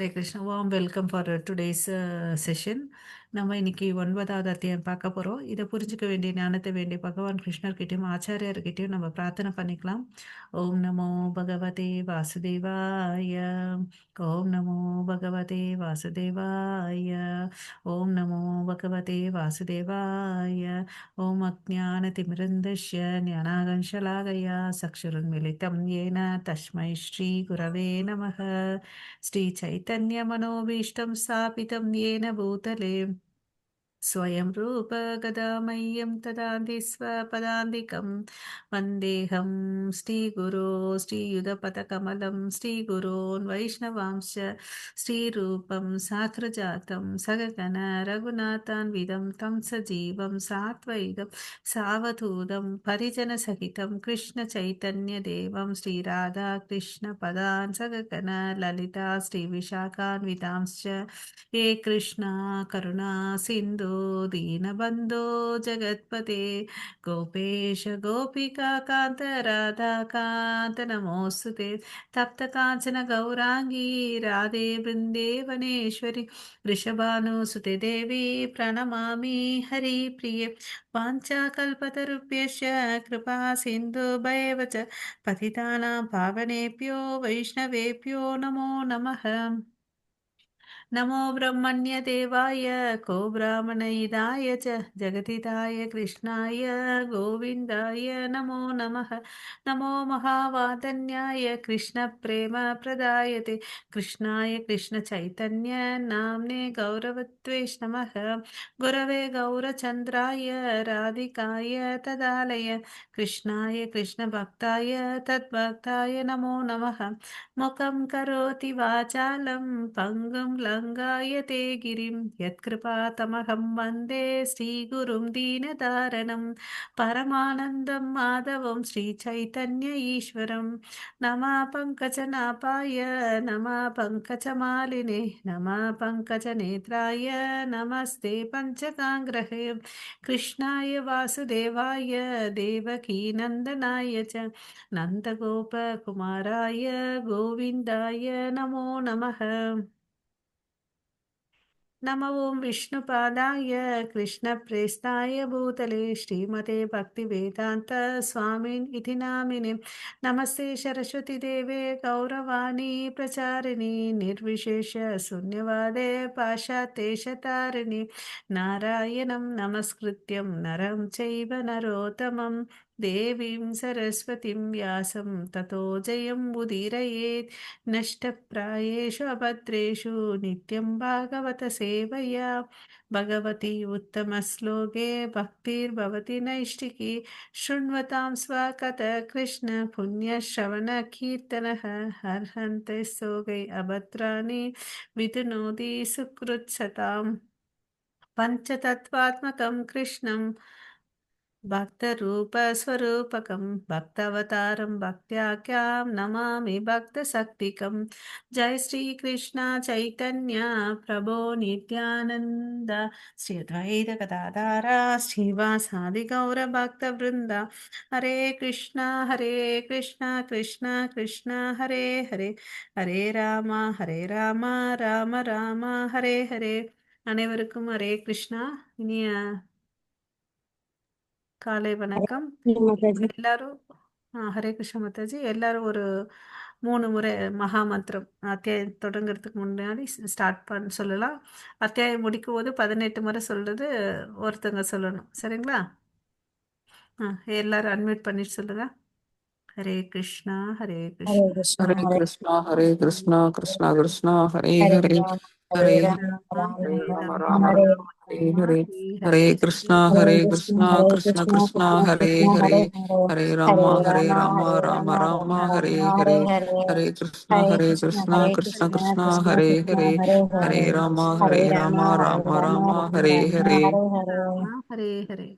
Hare Krishna. Warm welcome for today's session. நம்ம இன்னைக்கு 9வது அத்தியாயம் பார்க்க போகிறோம். இதை புரிஞ்சுக்க வேண்டிய ஞானத்தை வேண்டிய பகவான் கிருஷ்ணர்கிட்டயும் ஆச்சாரியர்கிட்டயும் நம்ம பிரார்த்தனை பண்ணிக்கலாம். ஓம் நமோ பகவதே வாசுதேவாய. ஓம் நமோ பகவதே வாசுதேவாய. ஓம் நமோ பகவதே வாசுதேவாய. ஓம் அஜ்ஞானதிமிரந்தஸ்ய ஞானாகංශலாகயா சக்ஷுருன்மிலிதம் येन தஸ்மை ஸ்ரீ குரவே நமः. श्रीचैतन्यमनोभीष्टं स्थापितं येन भूतले स्वयं रूप गदा मह्यं ददाति स्वपदान्तिकं वन्देऽहं श्रीगुरो श्रीयुगपदकमलं श्रीगुरोन् वैष्णवांश्च श्रीरूपं साग्रजातं सगगण रघुनाथान्वितं तं सजीवं सात्वैकं सावधूतं परिजनसहितं कृष्णचैतन्यदेवं श्रीराधा कृष्णपदान् सगगण ललिता श्रीविशाखान्वितांश्च हे कृष्णा करुणा सिन्धु दीनबन्धो जगत्पते गोपेश गोपिका कान्त राधाकान्त नमोऽस्तु ते तप्तकाञ्चन गौराङ्गी राधे वृन्देवनेश्वरि वृषभानुसुते देवी प्रणमामि हरिप्रिये वाञ्छाकल्पतरुभ्यश्च कृपा सिन्धुभैव च पतितानां पावनेभ्यो वैष्णवेभ्यो नमो नमः। नमो ब्रह्मण्यदेवाय को ब्राह्मणहिताय च जगदिताय कृष्णाय गोविन्दाय नमो नमः। नमो महावादन्याय कृष्णप्रेमप्रदायते कृष्णाय कृष्णचैतन्य नाम्ने गौरवत्वेष नमः। गुरवे गौरचन्द्राय राधिकाय तदालय कृष्णाय कृष्णभक्ताय तद्भक्ताय नमो नमः। मुखं करोति वाचालं पङ्गुं लङ्घायते गिरिं यत्कृपातमहं वन्दे श्रीगुरुं दीनदारणं परमानन्दं माधवं श्रीचैतन्य ईश्वरं। नमः पङ्कजनाभाय नमः पङ्कजमालिने नमः पङ्कजनेत्राय नमस्ते पञ्चकाङ्ग्रहे कृष्णाय वासुदेवाय देवकीनन्दनाय च नन्दगोपकुमाराय गोविन्दाय नमो नमः। नमो ॐ विष्णुपादाय कृष्णप्रेष्ठाय भूतले श्रीमते भक्तिवेदान्त स्वामिन् इति नामिने नमस्ते सरस्वतीदेवे गौरवाणी प्रचारिणि निर्विशेष शून्यवादे पाश्चात्येशतारिणि नारायणं नमस्कृत्यं नरं चैव नरोत्तमं देवीं सरस्वतीं व्यासं ततो जयं मुदीरयेत्। नष्टप्रायेषु अभद्रेषु नित्यं भागवत सेवया भगवती उत्तमश्लोके भक्तिर्भवति नैष्टिकी शृण्वतां स्वकथ कृष्ण पुण्यश्रवणकीर्तनः हर्हन्ते सोगै अभद्राणि विधुनोति सुकृत्सताम् पञ्चतत्त्वात्मकं कृष्णं भक्तरूपस्वरूपकं भक्तावतारं भक्त्याख्यां नमामि भक्तशक्तिकं। जय श्री कृष्ण चैतन्य प्रभो नित्यानन्द श्री अद्वैत गदाधर श्रीवासादि गौरभक्तवृन्द। हरे कृष्ण कृष्ण कृष्ण हरे हरे हरे राम राम राम हरे हरे। அனைவருக்கும் ஹரே கிருஷ்ணா. இனிய காலை வணக்கம். மாதாஜி. எல்லாரும் ஹரே கிருஷ்ண மாதாஜி. எல்லாரும் ஒரு 3 முறை மகா மந்திரம் அத்தியாயம் தொடங்குறதுக்கு முன்னாடி ஸ்டார்ட் பண்ண சொல்லலாம். அத்தியாயம் முடிக்கும் போது 18 முறை சொல்றது ஒருத்தங்க சொல்லணும். சரிங்களா? எல்லாரும் அன்மியூட் பண்ணிட்டு சொல்லுங்க. Hare Krishna Hare Hare Krishna Krishna Hare Hare Krishna, Hare Krishna, Krishna Krishna, Hare Hare Hare, Rama Hare Hare Rama Rama Hare Rama Rama Rama Hare Rama, Hare Hare, Hare Hare Krishna, Hare Hare Krishna Krishna, Hare Krishna Krishna Krishna, Krishna Hare Krishna Hare, Hare Hare Hare Hare Rama, Hare Rama Rama, Hare Rama Rama Rama Rama, Hare Rama Hare Hare, Hare Hare Krishna, Hare Hare Krishna Krishna, Hare Krishna Krishna Krishna, Krishna Hare Krishna Hare, Hare Hare Hare Rama, Hare Hare Rama Rama, Hare Rama Rama Rama, Rama Hare Rama Hare. Hare Hare Hare Hare.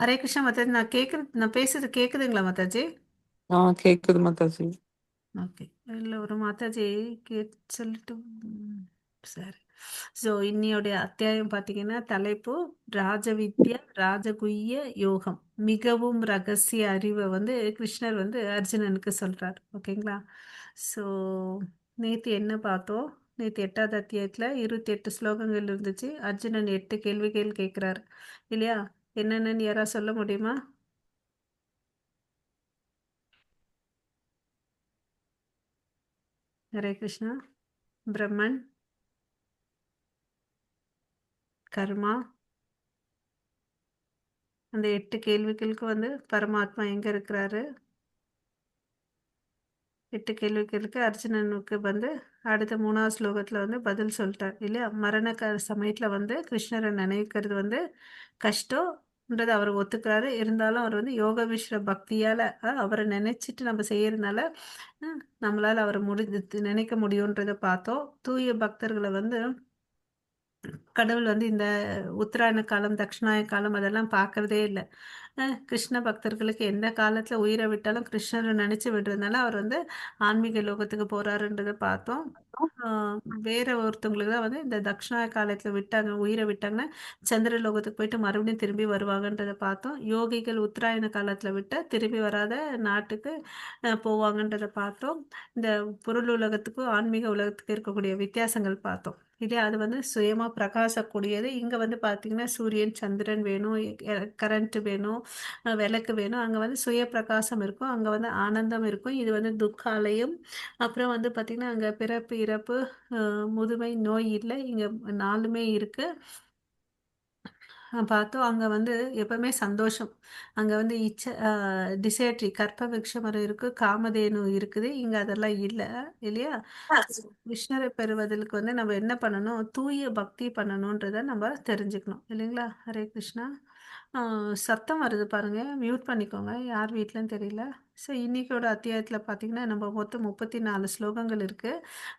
Hare Krishna Mataji. நான் பேசுறது கேக்குதுங்களா மாதாஜி? கேக்குது Mataji. Okay. இல்லை ஒரு மாதாஜி சொல்லிட்டு சரி. So இன்னியோடைய அத்தியாயம் பார்த்தீங்கன்னா தலைப்பு ராஜவித்யா ராஜகுய்ய யோகம். மிகவும் ரகசிய அறிவை வந்து கிருஷ்ணர் வந்து அர்ஜுனனுக்கு சொல்றார். ஓகேங்களா? ஸோ நேத்து என்ன பார்த்தோம்? நேத்து 8வது அத்தியாயத்துல 28 ஸ்லோகங்கள் இருந்துச்சு. அர்ஜுனன் 8 கேள்விகள் கேட்கிறாரு. இல்லையா? என்னென்னன்னு யாராவது சொல்ல முடியுமா? ஹரே கிருஷ்ணா. பிரம்மன், கர்மா, அந்த 8 கேள்விகளுக்கு வந்து பரமாத்மா எங்க இருக்கிறாரு? 8 கேள்விகளுக்கு அர்ஜுனனுக்கு வந்து அடுத்த 3வது ஸ்லோகத்துல வந்து பதில் சொல்லிட்டார். இல்லையா? மரண சமயத்துல வந்து கிருஷ்ணரை நினைக்கிறது வந்து கஷ்டம்ன்றது அவர் ஒத்துக்கிறாரு. இருந்தாலும் அவர் வந்து யோக மிஸ்ர பக்தியால அவரை நினைச்சிட்டு நம்ம செய்யறதுனால நம்மளால அவரை நினைக்க முடியுன்றதை பார்த்தோம். தூய பக்தர்களை வந்து கடவுள் வந்து இந்த உத்தராயண காலம், தட்சிணாய காலம் அதெல்லாம் பார்க்கறதே இல்ல. கிருஷ்ண பக்தர்களுக்கு எந்த காலத்துல உயிரை விட்டாலும் கிருஷ்ணரை நினைச்சு விடுறதுனால அவர் வந்து ஆன்மீக லோகத்துக்கு போறாருன்றதை பார்த்தோம். ஆஹ் வேற ஒருத்தவங்களுக்கு தான் வந்து இந்த தட்சிணாய காலத்துல விட்டாங்க, உயிரை விட்டாங்கன்னா சந்திர லோகத்துக்கு போயிட்டு மறுபடியும் திரும்பி வருவாங்கன்றதை பார்த்தோம். யோகிகள் உத்தராயண காலத்துல விட்டா திரும்பி வராத நாட்டுக்கு போவாங்கன்றதை பார்த்தோம். இந்த பொருள் உலகத்துக்கும் ஆன்மீக உலகத்துக்கு இருக்கக்கூடிய வித்தியாசங்கள் பார்த்தோம். இதே அது வந்து சுயமா பிரகாசக்கூடியது. இங்க வந்து பாத்தீங்கன்னா சூரியன், சந்திரன் வேணும், கரண்ட் வேணும், விளக்கு வேணும். அங்க வந்து சுய பிரகாசம் இருக்கும், அங்க வந்து ஆனந்தம் இருக்கும். இது வந்து துக்காலயம். அப்புறம் வந்து பாத்தீங்கன்னா அங்க பிறப்பு, இறப்பு, முதுமை, நோய் இல்லை. இங்க 4மே இருக்கு. பார்த்தோம். அங்க வந்து எப்பவுமே சந்தோஷம். அங்க வந்து டிசைட்ரி கற்ப விருட்ச மரம் இருக்கு, காமதேனு இருக்குது. இங்க அதெல்லாம் இல்ல. இல்லையா? கிருஷ்ணரை பெறுவதற்கு வந்து நம்ம என்ன பண்ணணும்? தூய பக்தி பண்ணணுன்றத நம்ம தெரிஞ்சுக்கணும். இல்லைங்களா? ஹரே கிருஷ்ணா. சத்தம் வருது பாருங்க. மியூட் பண்ணிக்கோங்க. யார் வீட்லன்னு தெரியல. ஸோ இன்னைக்கோட அத்தியாயத்துல பார்த்தீங்கன்னா, நம்ம மொத்தம் 34 ஸ்லோகங்கள் இருக்கு.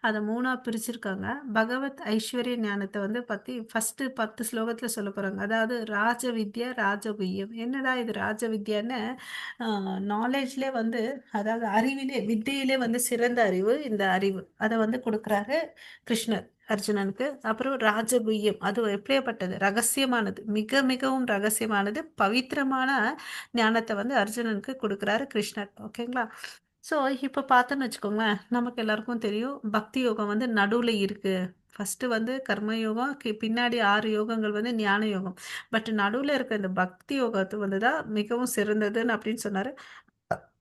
அதை 3ஆ பிரிச்சிருக்காங்க. பகவத் ஐஸ்வர்ய ஞானத்தை வந்து பத்தி ஃபர்ஸ்ட் 10 ஸ்லோகத்துல சொல்ல போறாங்க. அதாவது ராஜ வித்யா, ராஜகுஹ்யம். என்னடா இது ராஜ வித்யான்னு? நாலேஜ்ல வந்து, அதாவது அறிவிலே, வித்தையிலே வந்து சிறந்த அறிவு இந்த அறிவு. அதை வந்து கொடுக்குறாரு கிருஷ்ணர் அர்ஜுனனுக்கு. அப்புறம் ராஜகுஹ்யம், அது எப்படியாப்பட்டது? ரகசியமானது, மிக மிகவும் ரகசியமானது, பவித்திரமான ஞானத்தை வந்து அர்ஜுனனுக்கு கொடுக்குறாரு கிருஷ்ணர். ஓகேங்களா? ஸோ இப்போ பார்த்தோன்னு வச்சுக்கோங்களேன், நமக்கு எல்லாருக்கும் தெரியும் பக்தி யோகம் வந்து நடுவில் இருக்கு. ஃபர்ஸ்ட் வந்து கர்ம யோகம், பின்னாடி 6 யோகங்கள் வந்து ஞான யோகம். பட் நடுவில் இருக்க இந்த பக்தி யோகத்தை வந்து தான் மிகவும் சிறந்ததுன்னு அப்படின்னு சொன்னாரு.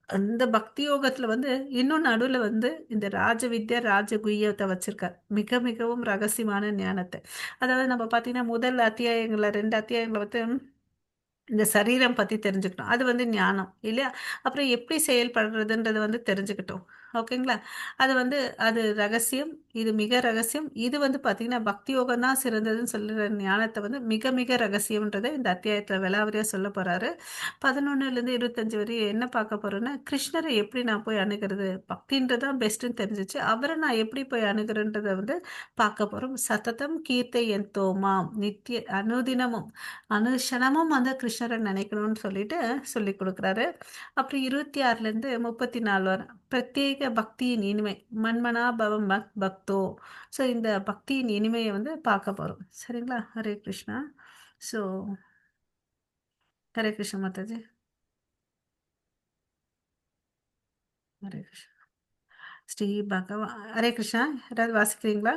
அந்த பக்தி யோகத்துல வந்து இன்னும் நடுவில் வந்து இந்த ராஜ வித்யா, ராஜ குய்யத்தை வச்சிருக்கார். மிக மிகவும் ரகசியமான ஞானத்தை. அதாவது நம்ம பார்த்தீங்கன்னா முதல் அத்தியாயங்கள்ல 2 அத்தியாயங்களை வந்து இந்த சரீரம் பத்தி தெரிஞ்சுக்கிட்டோம். அது வந்து ஞானம் இல்லையா? அப்புறம் எப்படி செயல்படுறதுன்றது வந்து தெரிஞ்சுக்கிட்டோம். ஓகேங்களா? அது வந்து அது ரகசியம். இது மிக ரகசியம். இது வந்து பார்த்தீங்கன்னா பக்தி யோகம் தான் சிறந்ததுன்னு சொல்லுற ஞானத்தை வந்து மிக மிக ரகசியம்ன்றதை இந்த அத்தியாயத்துல விலாவரியா சொல்ல போறாரு. 11லேருந்து 25 வரையும் என்ன பார்க்க போறோம்னா, கிருஷ்ணரை எப்படி நான் போய் அணுகிறது? பக்தின்றதான் பெஸ்ட்ன்னு தெரிஞ்சுச்சு. அவரை நான் எப்படி போய் அணுகிறேன்றதை வந்து பார்க்க போறோம். சததம் கீர்த்தை என் தோமாம், நித்திய அனுதினமும் அனுஷனமும் வந்து கிருஷ்ணரை நினைக்கணும்னு சொல்லிட்டு சொல்லி கொடுக்குறாரு. அப்புறம் 26லேருந்து 34 வரை பிரத்யேக பக்தியின் இனிமை, மன்மனா பவம் பக்தோ. ஸோ இந்த பக்தியின் இனிமையை வந்து பார்க்க போறோம். சரிங்களா? ஹரே கிருஷ்ணா. ஸோ ஹரே கிருஷ்ண மாதாஜி. ஹரே கிருஷ்ணா. ஸ்ரீ பகவான் ஹரே கிருஷ்ணா. யாராவது வாசிக்கிறீங்களா?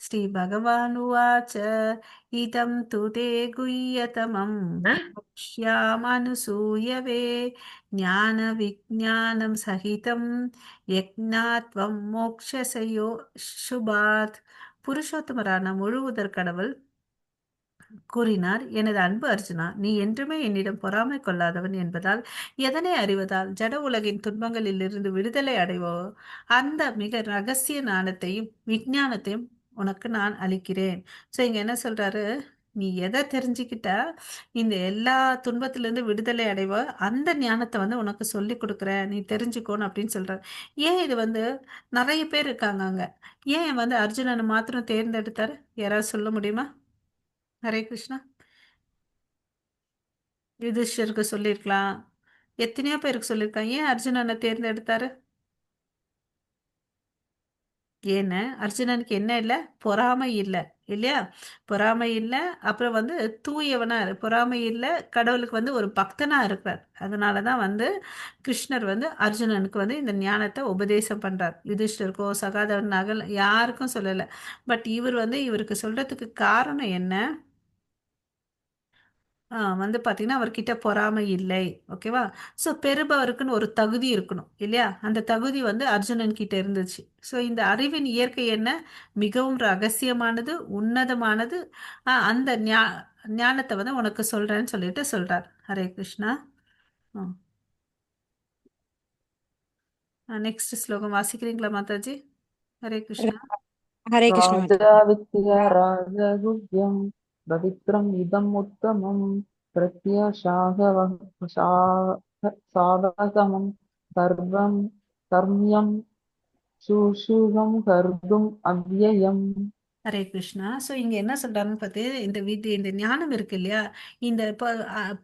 श्रीभगवानुवाच इदं तु ते गुह्यतमं वक्ष्यामनुसूयवे ज्ञानविज्ञानं सहितं यज्ञात्वं मोक्षसयो शुभात्. புருஷோத்தமரான முழுவதற் கடவுள் கூறினார், எனது அன்பு அர்ஜுனா, நீ என்றுமே என்னிடம் பொறாமை கொள்ளாதவன் என்பதால் எதனை அறிவதால் ஜட உலகின் துன்பங்களிலிருந்து விடுதலை அடைவோ அந்த மிக ரகசிய ஞானத்தையும் விஞ்ஞானத்தையும் உனக்கு நான் அளிக்கிறேன். ஸோ இங்க என்ன சொல்றாரு? நீ எதை தெரிஞ்சுக்கிட்டா இந்த எல்லா துன்பத்திலிருந்து விடுதலை அடைவோ அந்த ஞானத்தை வந்து உனக்கு சொல்லி கொடுக்குறேன், நீ தெரிஞ்சுக்கோன்னு அப்படின்னு சொல்றாரு. ஏன் இது வந்து நிறைய பேர் இருக்காங்க அங்க, ஏன் வந்து அர்ஜுனனை மாத்திரம் தேர்ந்தெடுத்தாரு? யாராவது சொல்ல முடியுமா? ஹரே கிருஷ்ணா. யுதிஷ்டருக்கு சொல்லியிருக்கலாம், எத்தனையோ பேருக்கு சொல்லியிருக்காங்க. ஏன் அர்ஜுனனை தேர்ந்தெடுத்தாரு? ஏன்னா அர்ஜுனனுக்கு என்ன இல்லை? பொறாமை இல்லை இல்லையா? பொறாமை இல்லை. அப்புறம் வந்து தூயவனா பொறாமை இல்லை. கடவுளுக்கு வந்து ஒரு பக்தனா இருக்கிறார். அதனால தான் வந்து கிருஷ்ணர் வந்து அர்ஜுனனுக்கு வந்து இந்த ஞானத்தை உபதேசம் பண்றார். யுதிஷ்டருக்கோ சகாதேவன் நகல் யாருக்கும் சொல்லலை. பட் இவர் வந்து இவருக்கு சொல்றதுக்கு காரணம் என்ன? வந்து பார்த்தீங்கன்னா, அவர்கிட்ட பொறாமை இல்லை. ஓகேவா? ஸோ பெறுபவருக்குன்னு ஒரு தகுதி இருக்கணும். இல்லையா? அந்த தகுதி வந்து அர்ஜுனன் கிட்ட இருந்துச்சு. ஸோ இந்த அறிவின் இயற்கை என்ன? மிகவும் ரகசியமானது, உன்னதமானது. அந்த ஞானத்த வந்து உனக்கு சொல்றேன்னு சொல்லிட்டு சொல்றார். ஹரே கிருஷ்ணா. ம். நெக்ஸ்ட் ஸ்லோகம் வாசிக்கிறீங்களா மாதாஜி? ஹரே கிருஷ்ணா. हरे कृष्ण माता। राजावित्य राजगुह्यं पवित्रम् इदम् उत्तमं सावगमं सर्वं कर्म्यं सुषुभं कर्तुम् अव्ययम्. ஹரே கிருஷ்ணா. ஸோ இங்க என்ன சொல்றாருன்னு பார்த்து, இந்த ஞானம் இருக்கு இல்லையா? இந்த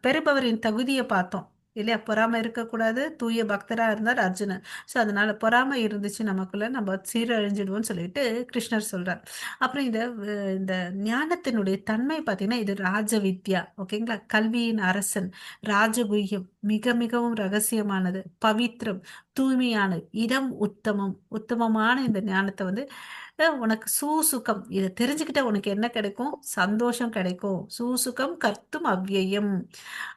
பெறுபவரின் தகுதியை பார்த்தோம் இல்லையா? பொறாமை இருக்கக்கூடாது. தூய பக்தரா இருந்தார் அர்ஜுனன். ஸோ அதனால பொறாமை இருந்துச்சு நமக்குள்ள, நம்ம சீரழிஞ்சிடுவோம்னு சொல்லிட்டு கிருஷ்ணர் சொல்றார். அப்புறம் இந்த ஞானத்தினுடைய தன்மை பார்த்தீங்கன்னா, இது ராஜ வித்யா. ஓகேங்களா? கல்வியின் அரசன், ராஜகுஹ்யம், மிக மிகவும் ரகசியமானது, பவித்ரம், தூய்மையானது, இடம் உத்தமம், உத்தமமான இந்த ஞானத்தை வந்து உனக்கு சூசுகம் இதை தெரிஞ்சுக்கிட்ட உனக்கு என்ன கிடைக்கும்? சந்தோஷம் கிடைக்கும். சூசுகம் கர்த்தும் அவ்யயம்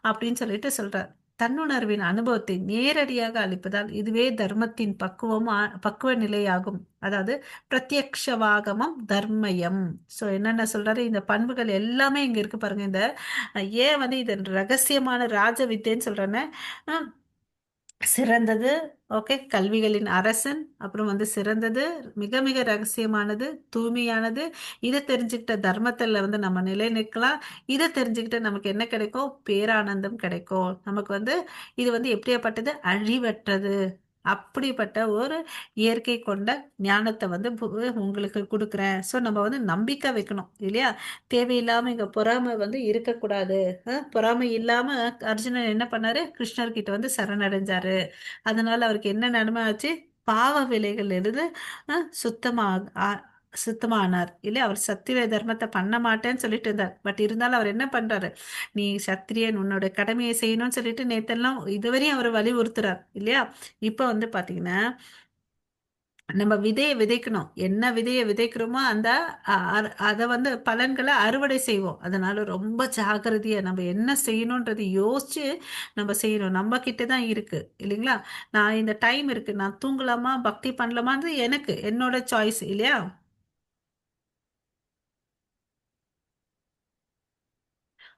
அப்படின்னு சொல்லிட்டு சொல்றார். தன்னுணர்வின் அனுபவத்தை நேரடியாக அளிப்பதால் இதுவே தர்மத்தின் பக்குவ நிலையாகும். அதாவது பிரத்யக்ஷவாகமம் தர்மயம். ஸோ என்னென்ன சொல்றாரு? இந்த பண்புகள் எல்லாமே இங்க இருக்கு பாருங்க. ஏன் வந்து இது ரகசியமான ராஜ வித்தைன்னு சொல்றேன்னா, சிறந்தது. ஓகே, கல்விகளின் அரசன். அப்புறம் வந்து சிறந்தது, மிக மிக ரகசியமானது, தூய்மையானது. இதை தெரிஞ்சுக்கிட்ட தர்மத்துல வந்து நம்ம நிலை நிற்கலாம். இதை தெரிஞ்சுக்கிட்ட நமக்கு என்ன கிடைக்கும்? பேரானந்தம் கிடைக்கும். நமக்கு வந்து இது வந்து எப்படியாப்பட்டது? அழிவற்றது. அப்படிப்பட்ட ஒரு இயற்கை கொண்ட ஞானத்தை வந்து உங்களுக்கு கொடுக்குறேன். ஸோ நம்ம வந்து நம்பிக்கை வைக்கணும் இல்லையா? தேவையில்லாம இங்க பொறாமை வந்து இருக்கக்கூடாது. பொறாமை இல்லாம அர்ஜுனன் என்ன பண்ணாரு? கிருஷ்ணர் கிட்ட வந்து சரணடைஞ்சாரு. அதனால அவருக்கு என்ன நன்மை ஆச்சு? பாவ விலைகள் இருந்து சுத்தமா சுத்தமானார் இல்லையா? அவர் சத்திய தர்மத்தை பண்ண மாட்டேன்னு சொல்லிட்டு இருந்தார். பட் இருந்தாலும் அவர் என்ன பண்றாரு? நீ சத்திரியன், உன்னோட கடமையை செய்யணும்னு சொல்லிட்டு நேத்தெல்லாம் இதுவரையும் அவர் வலியுறுத்துறார் இல்லையா? இப்ப வந்து பாத்தீங்கன்னா, நம்ம விதையை விதைக்கணும். என்ன விதையை விதைக்கிறோமோ அந்த அதை வந்து பலன்களை அறுவடை செய்வோம். அதனால ரொம்ப ஜாக்கிரதையா நம்ம என்ன செய்யணும்ன்றது யோசிச்சு நம்ம செய்யணும். நம்ம கிட்ட தான் இருக்கு இல்லைங்களா? நான் இந்த டைம் இருக்கு, நான் தூங்கலாமா பக்தி பண்ணலாமான்றது எனக்கு என்னோட சாய்ஸ் இல்லையா?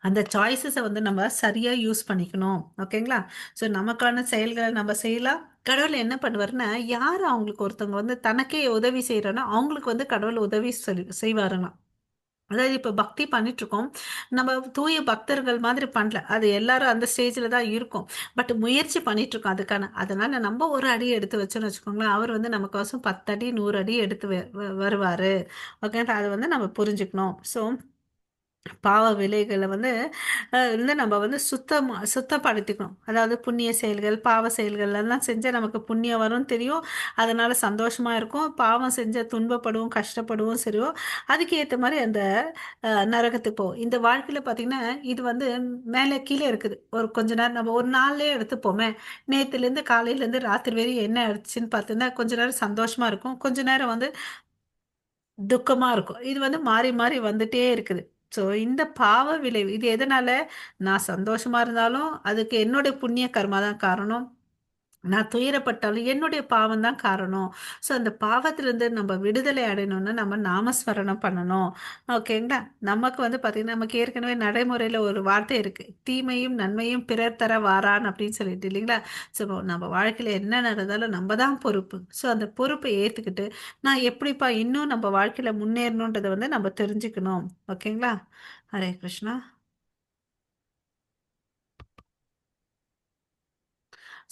அந்த சாய்ஸஸை வந்து நம்ம சரியா யூஸ் பண்ணிக்கணும். ஓகேங்களா? ஸோ நமக்கான செயல்களை நம்ம செய்யலாம். கடவுள் என்ன பண்ணுவாருன்னா, யார் அவங்களுக்கு ஒருத்தவங்க வந்து தனக்கே உதவி செய்யறோன்னா அவங்களுக்கு வந்து கடவுள் உதவி செய்வாருங்களாம். அதாவது இப்ப பக்தி பண்ணிட்டு இருக்கோம். நம்ம தூய பக்தர்கள் மாதிரி பண்ணல. அது எல்லாரும் அந்த ஸ்டேஜ்ல தான் இருக்கும். பட் முயற்சி பண்ணிட்டு இருக்கோம் அதுக்கான. அதனால நம்ம ஒரு அடி எடுத்து வச்சோம்னு வச்சுக்கோங்களேன், அவர் வந்து நமக்கோசம் 10 அடி 100 அடி எடுத்து வருவாரு. ஓகே, அதை வந்து நம்ம புரிஞ்சுக்கணும். ஸோ பாவ விலைகளை வந்து நம்ம வந்து சுத்தப்படுத்திக்கணும். அதாவது புண்ணிய செயல்கள், பாவ செயல்கள் எல்லாம் செஞ்சா நமக்கு புண்ணியம் வரும்னு தெரியும். அதனால சந்தோஷமா இருக்கும். பாவம் செஞ்சா துன்பப்படுவோம், கஷ்டப்படுவோம். சரியோ, அதுக்கு ஏற்ற மாதிரி அந்த நரகத்துக்கு போகும். இந்த வாழ்க்கையில பார்த்தீங்கன்னா, இது வந்து மேலே கீழே இருக்குது. ஒரு கொஞ்ச நேரம் நம்ம ஒரு நாள்லயே எடுத்துப்போமே. நேத்துலேருந்து காலையிலேருந்து ராத்திரி வரையும் என்ன ஆயிடுச்சுன்னு பார்த்தீங்கன்னா, கொஞ்ச நேரம் சந்தோஷமா இருக்கும். கொஞ்ச நேரம் வந்து துக்கமா இருக்கும். இது வந்து மாறி மாறி வந்துட்டே இருக்குது. ஸோ இந்த பாவ விளைவு இது எதனால? நான் சந்தோஷமா இருந்தாலும் அதுக்கு என்னுடைய புண்ணிய கர்மா தான் காரணம். நான் துயரப்பட்டாலும் என்னுடைய பாவம் தான் காரணம். ஸோ அந்த பாவத்திலிருந்து நம்ம விடுதலை அடையணும்னா நம்ம நாமஸ்மரணம் பண்ணணும். ஓகேங்களா? நமக்கு வந்து பார்த்தீங்கன்னா, நமக்கு ஏற்கனவே நடைமுறையில் ஒரு வார்த்தை இருக்கு. தீமையும் நன்மையும் பிறர் தர வாரான் அப்படின்னு சொல்லிட்டு இல்லைங்களா? ஸோ நம்ம வாழ்க்கையில் என்ன நடந்தாலும் நம்ம தான் பொறுப்பு. ஸோ அந்த பொறுப்பை ஏற்றுக்கிட்டு நான் எப்படிப்பா இன்னும் நம்ம வாழ்க்கையில் முன்னேறணுன்றதை வந்து நம்ம தெரிஞ்சுக்கணும். ஓகேங்களா? ஹரே கிருஷ்ணா.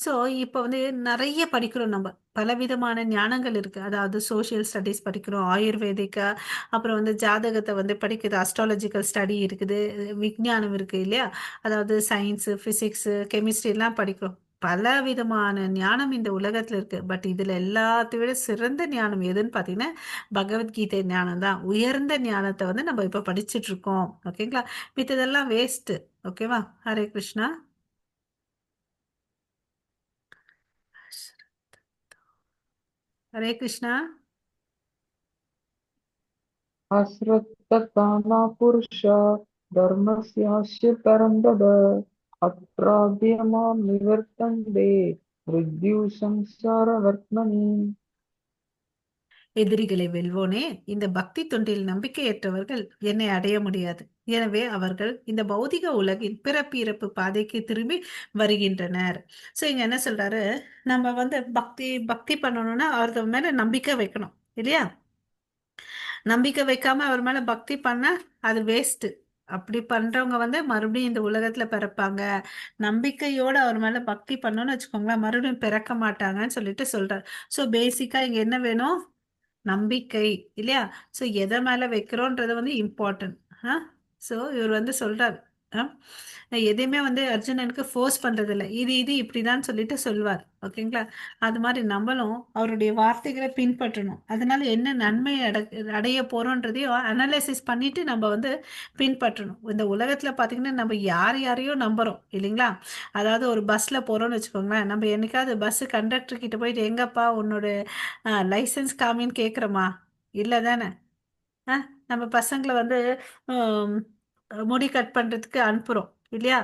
ஸோ இப்போ வந்து நிறைய படிக்கிறோம் நம்ம. பலவிதமான ஞானங்கள் இருக்கு. அதாவது சோஷியல் ஸ்டடீஸ் படிக்கிறோம், ஆயுர்வேதிக்கா, அப்புறம் வந்து ஜாதகத்தை வந்து படிக்குது, அஸ்ட்ராலஜிக்கல் ஸ்டடி இருக்குது, விஞ்ஞானம் இருக்கு இல்லையா? அதாவது சயின்ஸு, ஃபிசிக்ஸு, கெமிஸ்ட்ரி எல்லாம் படிக்கிறோம். பல விதமான ஞானம் இந்த உலகத்துல இருக்கு. பட் இதுல எல்லாத்தை விட சிறந்த ஞானம் எதுன்னு பாத்தீங்கன்னா பகவத்கீதை ஞானம் தான். உயர்ந்த ஞானத்தை வந்து நம்ம இப்ப படிச்சிட்டு இருக்கோம். ஓகேங்களா? மித்ததெல்லாம் வேஸ்ட். ஓகேவா? ஹரே கிருஷ்ணா. ஹரே கிருஷ்ணா. அஸ்ரத்தகாமா புருஷா தர்மஸ்யாஸ்ய பரந்தப அப்ராப்யமாம் நிவர்த்தந்தே மிருத்யு சம்சார வர்த்மனி. எதிரிகளை வெல்வோனே, இந்த பக்தி தொண்டில் நம்பிக்கையற்றவர்கள் என்னை அடைய முடியாது. எனவே அவர்கள் இந்த பௌதிக உலகின் பிறப்பு இறப்பு பாதைக்கு திரும்பி வருகின்றனர். சோ இங்க என்ன சொல்றாரு? நம்ம வந்து பக்தி பக்தி பண்ணணும்னா அவர்த மேல நம்பிக்கை வைக்கணும், இல்லையா? நம்பிக்கை வைக்காம அவர் மேல பக்தி பண்ண அது வேஸ்ட். அப்படி பண்றவங்க வந்து மறுபடியும் இந்த உலகத்துல பிறப்பாங்க. நம்பிக்கையோட அவர் மேல பக்தி பண்ணோம்னு வச்சுக்கோங்களேன், மறுபடியும் பிறக்க மாட்டாங்கன்னு சொல்லிட்டு சொல்றாரு. சோ பேசிக்கா இங்க என்ன வேணும்? நம்பிக்கை, இல்லையா? சோ எதை மேல வைக்கிறோன்றது வந்து இம்பார்ட்டன்ட். சோ இவர் வந்து சொல்றாரு, நான் எதையுமே வந்து அர்ஜுனனுக்கு ஃபோர்ஸ் பண்றது இல்லை, இது இது இப்படிதான் சொல்லிட்டு சொல்வார். ஓகேங்களா? அது மாதிரி நம்மளும் அவருடைய வார்த்தைகளை பின்பற்றணும். அதனால என்ன நன்மை அடைய போறோன்றதையும் அனலைசிஸ் பண்ணிட்டு நம்ம வந்து பின்பற்றணும். இந்த உலகத்துல பாத்தீங்கன்னா நம்ம யார் யாரையோ நம்புறோம், இல்லைங்களா? அதாவது ஒரு பஸ்ல போறோம்னு வச்சுக்கோங்களேன், நம்ம என்னைக்காவது பஸ் கண்டக்டர் கிட்ட போயிட்டு எங்கப்பா உன்னோட லைசன்ஸ் காமின்னு கேக்குறோமா? இல்ல தானே? நம்ம பசங்களை வந்து ஹம், முடி கட் பண்றதுக்கு அனுப்புறோம், இல்லையா?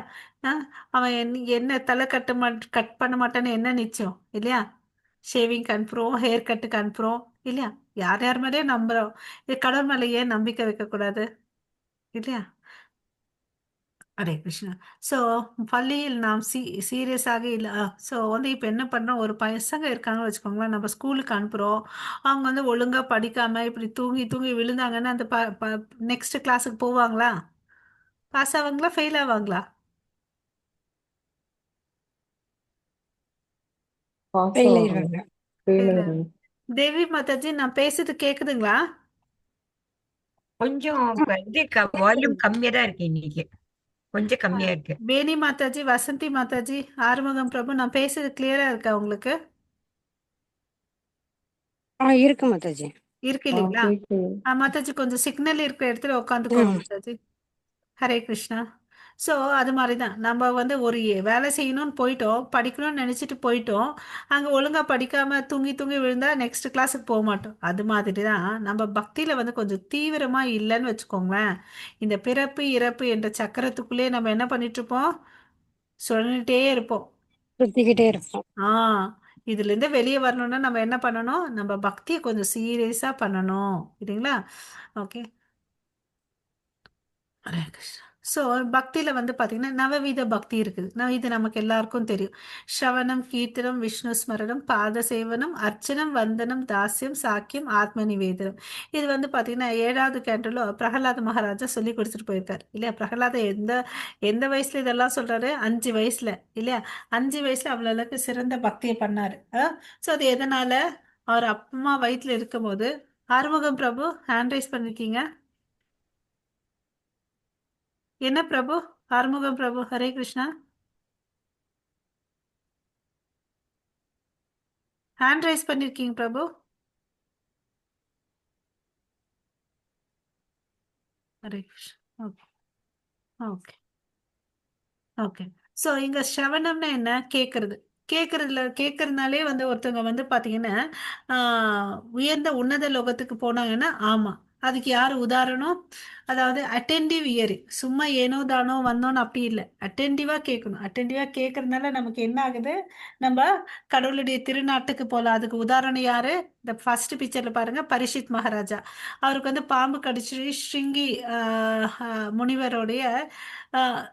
அவன் என்ன தலை கட் பண்ண மாட்டான்னு என்ன நிச்சயம், இல்லையா? ஷேவிங் அனுப்புறோம், ஹேர் கட்டுக்கு அனுப்புறோம், இல்லையா? யார் யார் மேலேயே நம்புறோம். இது கடவுள் மேலே ஏன் நம்பிக்கை வைக்க கூடாது, இல்லையா? ஹரே கிருஷ்ணா. ஸோ பள்ளியில் நாம் சீரியஸாக இல்லை. ஸோ வந்து இப்போ என்ன பண்ணுறோம், ஒரு பசங்க இருக்காங்கன்னு வச்சுக்கோங்களேன், நம்ம ஸ்கூலுக்கு அனுப்புகிறோம். அவங்க வந்து ஒழுங்காக படிக்காமல் இப்படி தூங்கி தூங்கி விழுந்தாங்கன்னா அந்த நெக்ஸ்ட் கிளாஸுக்கு போவாங்களா? பாஸ் ஆவாங்களா, ஃபெயில் ஆவாங்களா? பாஸ் ஃபெயில் ஆவாங்க, ஆயிடுவாங்க. Fail fail. ஆயிடுவாங்க. தேவி மாதாஜி, நான் பேசுறது கேக்குதுங்களா? கொஞ்சம் இது வால்யூம் கம்மியா தான் இருக்கு இன்னைக்கு. கொஞ்சம் கம்மியா இருக்கு. வேணி மாதாஜி, வசந்தி மாதாஜி, ஆறுமுகம் பிரபு, நான் பேசுறது கிளியரா இருக்கா உங்களுக்கு? இருக்கு மாதாஜி. இருக்கு ஆ, இல்லைங்களா? கேக்குது. மாதாஜி கொஞ்சம் சிக்னல் இருக்கிற இடத்துல உட்காந்துக்கோங்க ம். மாதாஜி. ஹரே கிருஷ்ணா. ஸோ அது மாதிரி தான் நம்ம வந்து ஒரு வேலை செய்யணும்னு போயிட்டோம், படிக்கணும்னு நினச்சிட்டு போயிட்டோம், அங்கே ஒழுங்காக படிக்காமல் தூங்கி தூங்கி விழுந்தா நெக்ஸ்ட் கிளாஸுக்கு போக மாட்டோம். அது மாதிரி தான் நம்ம பக்தியில் வந்து கொஞ்சம் தீவிரமாக இல்லைன்னு வச்சுக்கோங்களேன், இந்த பிறப்பு இறப்பு என்ற சக்கரத்துக்குள்ளே நம்ம என்ன பண்ணிட்டு இருப்போம்? சொல்லிட்டே இருப்போம். சுத்திக்கிட்டே இருப்போம். ஆ இதுலேருந்து வெளியே வரணும்னா நம்ம என்ன பண்ணணும்? நம்ம பக்தியை கொஞ்சம் சீரியஸாக பண்ணணும், இல்லைங்களா? ஓகே. ஹரே கிருஷ்ணா. ஸோ பக்தியில் வந்து பார்த்தீங்கன்னா நவவித பக்தி இருக்குது. இது நமக்கு எல்லாருக்கும் தெரியும். ஸ்ரவணம், கீர்த்தனம், விஷ்ணு ஸ்மரணம், பாத சேவனம், அர்ச்சனம், வந்தனம், தாஸ்யம், சாக்கியம், ஆத்ம நிவேதனம். இது வந்து பார்த்தீங்கன்னா 7வது கேண்டலோ பிரகலாத மகாராஜா சொல்லி கொடுத்துட்டு போயிருக்காரு, இல்லையா? பிரகலாத எந்த எந்த வயசுல இதெல்லாம் சொல்றாரு? 5 வயசுல, இல்லையா? 5 வயசுல அவ்வளவுக்கு சிறந்த பக்தியை பண்ணாரு. ஸோ அது எதனால? அவர் அம்மா வயிற்றுல இருக்கும்போது. ஆறுமுகம் பிரபு, ஹேண்ட் ரைஸ் பண்ணிருக்கீங்க. என்ன பிரபு? ஆறுமுகம் பிரபு, ஹரே கிருஷ்ணா. ஹேண்ட் ரைஸ் பண்ணிருக்கீங்க Prabhu. Hare Krishna. Okay. Okay. Okay. So இங்க ஸ்ரவணம்னா என்ன? கேட்கறது. கேட்கறதுனாலே வந்து ஒருத்தவங்க வந்து பாத்தீங்கன்னா உயர்ந்த உன்னத லோகத்துக்கு போனாங்கன்னா, ஆமா, அதுக்கு யார் உதாரணம்? அதாவது அட்டென்டிவ் இயரிங். சும்மா ஏனோ தானோ வந்தோன்னு அப்படி இல்லை, அட்டென்டிவா கேட்கணும். அட்டென்டிவா கேட்கறதுனால நமக்கு என்ன ஆகுது? நம்ம கடவுளுடைய திருநாட்டுக்கு போகலாம். அதுக்கு உதாரணம் யாரு? இந்த ஃபர்ஸ்ட் பிக்சர்ல பாருங்க, பரிஷித் மகாராஜா. அவருக்கு வந்து பாம்பு கடிச்சு ஸ்ருங்கி முனிவருடைய ஆஹ்,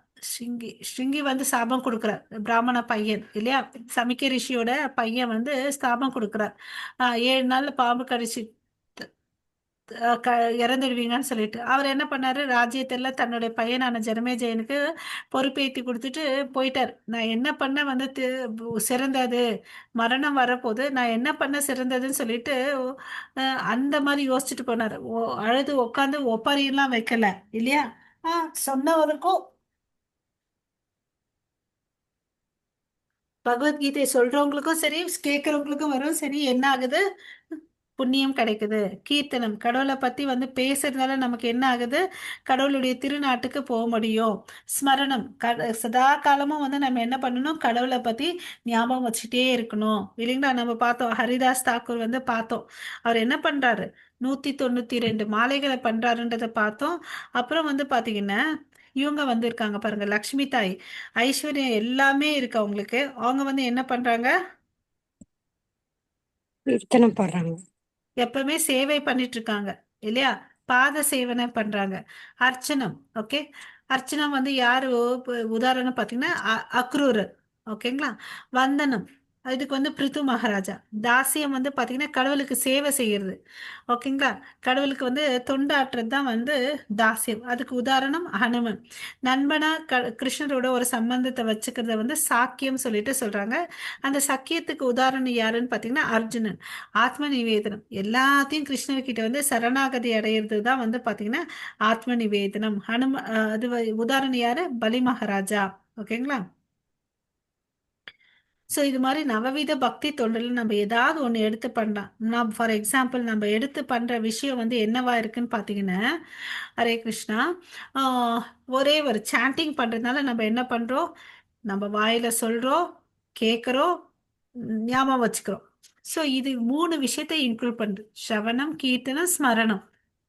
ஸ்ருங்கி வந்து சாபம் கொடுக்குறார். பிராமண பையன், இல்லையா? சமிக்க ரிஷியோட பையன் வந்து சாபம் கொடுக்குறார். 7 நாள்ல பாம்பு கடிச்சு இறந்துடுவீங்கன்னு சொல்லிட்டு அவர் என்ன பண்ணாரு? ராஜ்யத்துல தன்னுடைய பையனான ஜனமேஜயனுக்கு பொறுப்பேற்றி கொடுத்துட்டு போயிட்டார். நான் என்ன பண்ண வந்து சிறந்தது, மரணம் வரப்போது, நான் என்ன பண்ண சிறந்ததுன்னு சொல்லிட்டு அந்த மாதிரி யோசிச்சுட்டு போனார். அழுது உட்காந்து ஒப்பாரியெல்லாம் வைக்கல, இல்லையா? சொன்னவருக்கும் பகவத்கீதை சொல்றவங்களுக்கும் சரி கேட்கறவங்களுக்கும் வரும் சரி என்ன ஆகுது? புண்ணியம் கிடைக்குது. கீர்த்தனம் கடவுளை பத்தி வந்து பேசுறதுனால நமக்கு என்ன ஆகுது? கடவுளுடைய திருநாட்டுக்கு போக முடியும். ஸ்மரணம் சதா காலமும் வந்து நம்ம என்ன பண்ணணும்? கடவுளை பத்தி ஞாபகம் வச்சுட்டே இருக்கணும் இல்லைங்களா? நம்ம பார்த்தோம் ஹரிதாஸ் தாக்கூர் வந்து பார்த்தோம். அவர் என்ன பண்றாரு? 192 மாலைகளை பண்றாருன்றதை பார்த்தோம். அப்புறம் வந்து பாத்தீங்கன்னா இவங்க வந்து இருக்காங்க பாருங்க, லக்ஷ்மி தாய், ஐஸ்வர்யம் எல்லாமே இருக்கு அவங்களுக்கு. அவங்க வந்து என்ன பண்றாங்க? கீர்த்தனம் பாடுறாங்க. எப்பவுமே சேவை பண்ணிட்டு இருக்காங்க இல்லையா? பாத சேவனை பண்றாங்க. அர்ச்சனம், ஓகே. அர்ச்சனம் வந்து யாரு? உதாரணம் பாத்தீங்கன்னா அக்ரூரர், ஓகேங்களா? வந்தனம், இதுக்கு வந்து பிரித்து மகாராஜா. தாசியம் வந்து பாத்தீங்கன்னா கடவுளுக்கு சேவை செய்யறது, ஓகேங்களா? கடவுளுக்கு வந்து தொண்டாற்றுறது தான் வந்து தாசியம். அதுக்கு உதாரணம் ஹனுமன். நண்பனா கிருஷ்ணரோட ஒரு சம்பந்தத்தை வச்சுக்கிறத வந்து சாக்கியம் சொல்லிட்டு சொல்றாங்க. அந்த சக்கியத்துக்கு உதாரணம் யாருன்னு பாத்தீங்கன்னா அர்ஜுனன். ஆத்ம நிவேதனம், எல்லாத்தையும் கிருஷ்ணர்கிட்ட வந்து சரணாகதி அடையிறது தான் வந்து பாத்தீங்கன்னா ஆத்ம நிவேதனம். அது உதாரணம் யாரு? பலி மகாராஜா, ஓகேங்களா? ஸோ இது மாதிரி நவவித பக்தி தொண்டில் நம்ம ஏதாவது ஒன்று எடுத்து பண்ணலாம். நான் ஃபார் எக்ஸாம்பிள் நம்ம எடுத்து பண்ற விஷயம் வந்து என்னவா இருக்குன்னு பார்த்தீங்கன்னா, ஹரே கிருஷ்ணா, ஆஹ், ஒரே ஒரு சாண்டிங் பண்றதுனால நம்ம என்ன பண்றோம்? நம்ம வாயில சொல்றோம், கேட்குறோம், ஞாபகம் வச்சுக்கிறோம். ஸோ இது 3 விஷயத்தை இன்க்ளூட் பண்ணுது: ஸ்ரவணம், கீர்த்தனம், ஸ்மரணம்,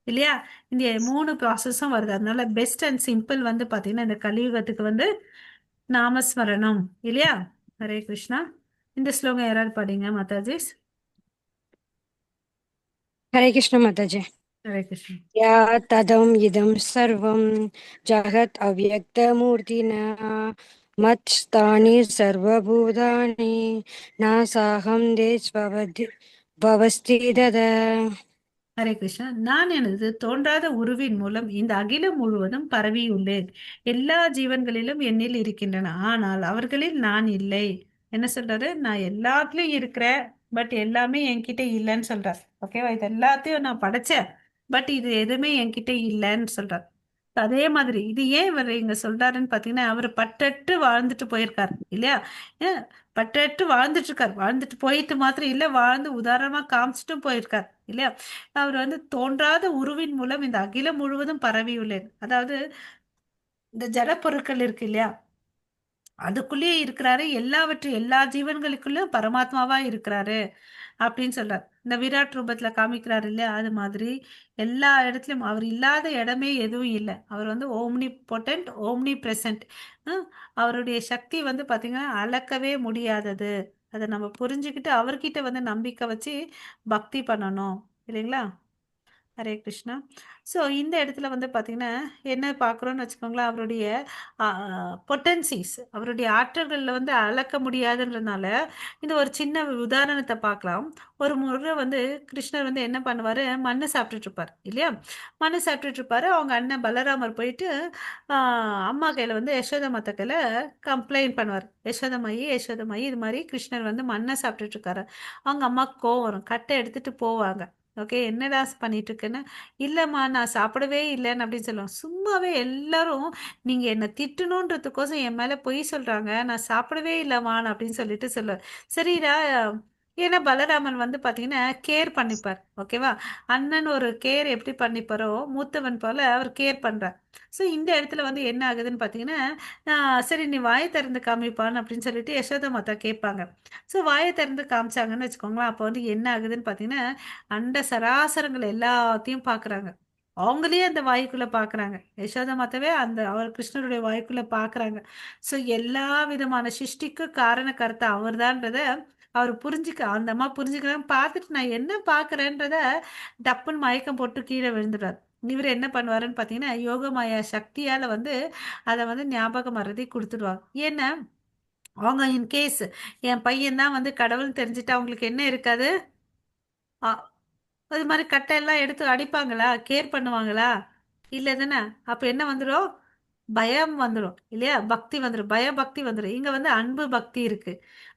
இல்லையா? இந்த 3 ப்ராசஸும் வருது. அதனால பெஸ்ட் அண்ட் சிம்பிள் வந்து பார்த்தீங்கன்னா இந்த கலியுகத்துக்கு வந்து நாமஸ்மரணம், இல்லையா? ஹரே கிருஷ்ணா. இந்த ஸ்லோகம் யாராவது பாடிங்க மாதாஜிஸ். ஹரே கிருஷ்ண மாதாஜி. ஹரே கிருஷ்ணா. யா ததம் இதம் சர்வம் ஜகத் அவ்யக்தமூர்த்தின மத்ஸ்தானி சர்வபூதானி நாசாகம் தேஸ்வவதி பவஸ்திதத. ஹரே கிருஷ்ணா. நான் எனது தோன்றாத உருவின் மூலம் இந்த அகிலம் முழுவதும் பரவியுள்ளேன். எல்லா ஜீவன்களிலும் என்னில் இருக்கின்றன, ஆனால் அவர்களில் நான் இல்லை. என்ன சொல்றாரு? நான் எல்லாத்துலயும் இருக்கிறேன், பட் எல்லாமே என்கிட்ட இல்லைன்னு சொல்றார். ஓகேவா? இது எல்லாத்தையும் நான் படைச்சேன், பட் இது எதுவுமே என்கிட்ட இல்லைன்னு சொல்றார். அதே மாதிரி இது ஏன் இவர் இங்க சொல்றாருன்னு பாத்தீங்கன்னா, அவர் பற்றற்று வாழ்ந்துட்டு போயிருக்காரு இல்லையா? ஏன் பற்றற்று வாழ்ந்துட்டு இருக்காரு, வாழ்ந்துட்டு போயிட்டு மாத்திரம் இல்ல, வாழ்ந்து உதாரணமா காமிச்சிட்டும் போயிருக்கார் இல்லையா? அவர் வந்து தோன்றாத உருவின் மூலம் இந்த அகிலம் முழுவதும் பரவியுள்ளேன். அதாவது இந்த ஜட பொருட்கள் இருக்கு இல்லையா, அதுக்குள்ளேயே இருக்கிறாரு. எல்லா ஜீவன்களுக்குள்ளயும் பரமாத்மாவா இருக்கிறாரு அப்படின்னு சொல்றார். இந்த விராட் ரூபத்துல காமிக்கிறாரு இல்லையா? அது மாதிரி எல்லா இடத்துலயும் அவர் இல்லாத இடமே எதுவும் இல்லை. அவர் வந்து ஓம்னி பொட்டன்ட், ஓம்னி பிரசன்ட். அவருடைய சக்தி வந்து பாத்தீங்கன்னா அளக்கவே முடியாதது. அதை நம்ம புரிஞ்சுக்கிட்டு அவர்கிட்ட வந்து நம்பிக்கை வச்சு பக்தி பண்ணணும், இல்லைங்களா? ஹரே கிருஷ்ணா. ஸோ இந்த இடத்துல வந்து பார்த்தீங்கன்னா என்ன பார்க்குறோன்னு வச்சுக்கோங்களேன், அவருடைய பொட்டன்சிஸ், அவருடைய ஆற்றல்களில் வந்து அளக்க முடியாதுன்றதுனால இந்த ஒரு சின்ன உதாரணத்தை பார்க்கலாம். ஒரு முறை வந்து கிருஷ்ணர் வந்து என்ன பண்ணுவார்? மண்ணு சாப்பிட்டுட்டு இருப்பார் இல்லையா? மண்ணு சாப்பிட்டுட்டு இருப்பாரு. அவங்க அண்ணன் பலராமர் போயிட்டு அம்மா கையில் வந்து யசோதமாத்த கையில் கம்ப்ளைண்ட் பண்ணுவார். யசோதமாயி இது மாதிரி கிருஷ்ணர் வந்து மண்ணை சாப்பிட்டுட்டு இருக்காரு. அவங்க அம்மாவுக்கு கோவம் வரும், கட்டை எடுத்துட்டு போவாங்க. ஓகே, என்னடா பண்ணிட்டு இருக்குன்னு. இல்லைம்மா நான் சாப்பிடவே இல்லைன்னு அப்படின்னு சொல்லுவோம். சும்மாவே எல்லாரும் நீங்கள் என்னை திட்டணுன்றதுக்கோசம் என் மேலே பொய் சொல்கிறாங்க, நான் சாப்பிடவே இல்லைம்மான்னு அப்படின்னு சொல்லிட்டு சொல்லுவார். சரிடா, ஏன்னா பலராமன் வந்து பார்த்தீங்கன்னா கேர் பண்ணிப்பார், ஓகேவா? அண்ணன் ஒரு கேர் எப்படி பண்ணிப்பாரோ மூத்தவன் போல அவர் கேர் பண்ணுறார். ஸோ இந்த இடத்துல வந்து என்ன ஆகுதுன்னு பார்த்தீங்கன்னா, சரி நீ வாயை திறந்து காமிப்பான்னு அப்படின்னு சொல்லிட்டு யசோதா மாதா கேட்பாங்க. ஸோ வாயை திறந்து காமிச்சாங்கன்னு வச்சுக்கோங்களேன். அப்போ வந்து என்ன ஆகுதுன்னு பார்த்தீங்கன்னா, அண்ட சராசரங்கள் எல்லாத்தையும் பார்க்குறாங்க. அவங்களே அந்த வாய்க்குள்ள பார்க்குறாங்க. யசோதா மாதாவே அந்த அவர் கிருஷ்ணருடைய வாய்க்குள்ள பார்க்குறாங்க. ஸோ எல்லா விதமான சிருஷ்டிக்கு காரண கர்த்தா அவர்தான்றத அவர் அந்த அம்மா புரிஞ்சுக்கிறாங்க. பார்த்துட்டு நான் என்ன பார்க்குறேன்றத டப்புன்னு மயக்கம் போட்டு கீழே விழுந்துடுறார். இவர் என்ன பண்ணுவாருன்னு பார்த்தீங்கன்னா, யோகமாயா சக்தியால் வந்து அதை வந்து ஞாபகம் மறதி கொடுத்துடுவாங்க. ஏன்னா அவங்க இன்கேஸ் என் பையன் தான் வந்து கடவுள்னு தெரிஞ்சுட்டு அவங்களுக்கு என்ன இருக்காது? அது மாதிரி கட்டையெல்லாம் எடுத்து அடிப்பாங்களா? கேர் பண்ணுவாங்களா? இல்லை தானே? அப்போ என்ன வந்துடும்? பயம் வந்துடும் இல்லையா? பக்தி வந்துடும், பயபக்தி வந்துடும். இங்கே வந்து அன்பு பக்தி இருக்கு,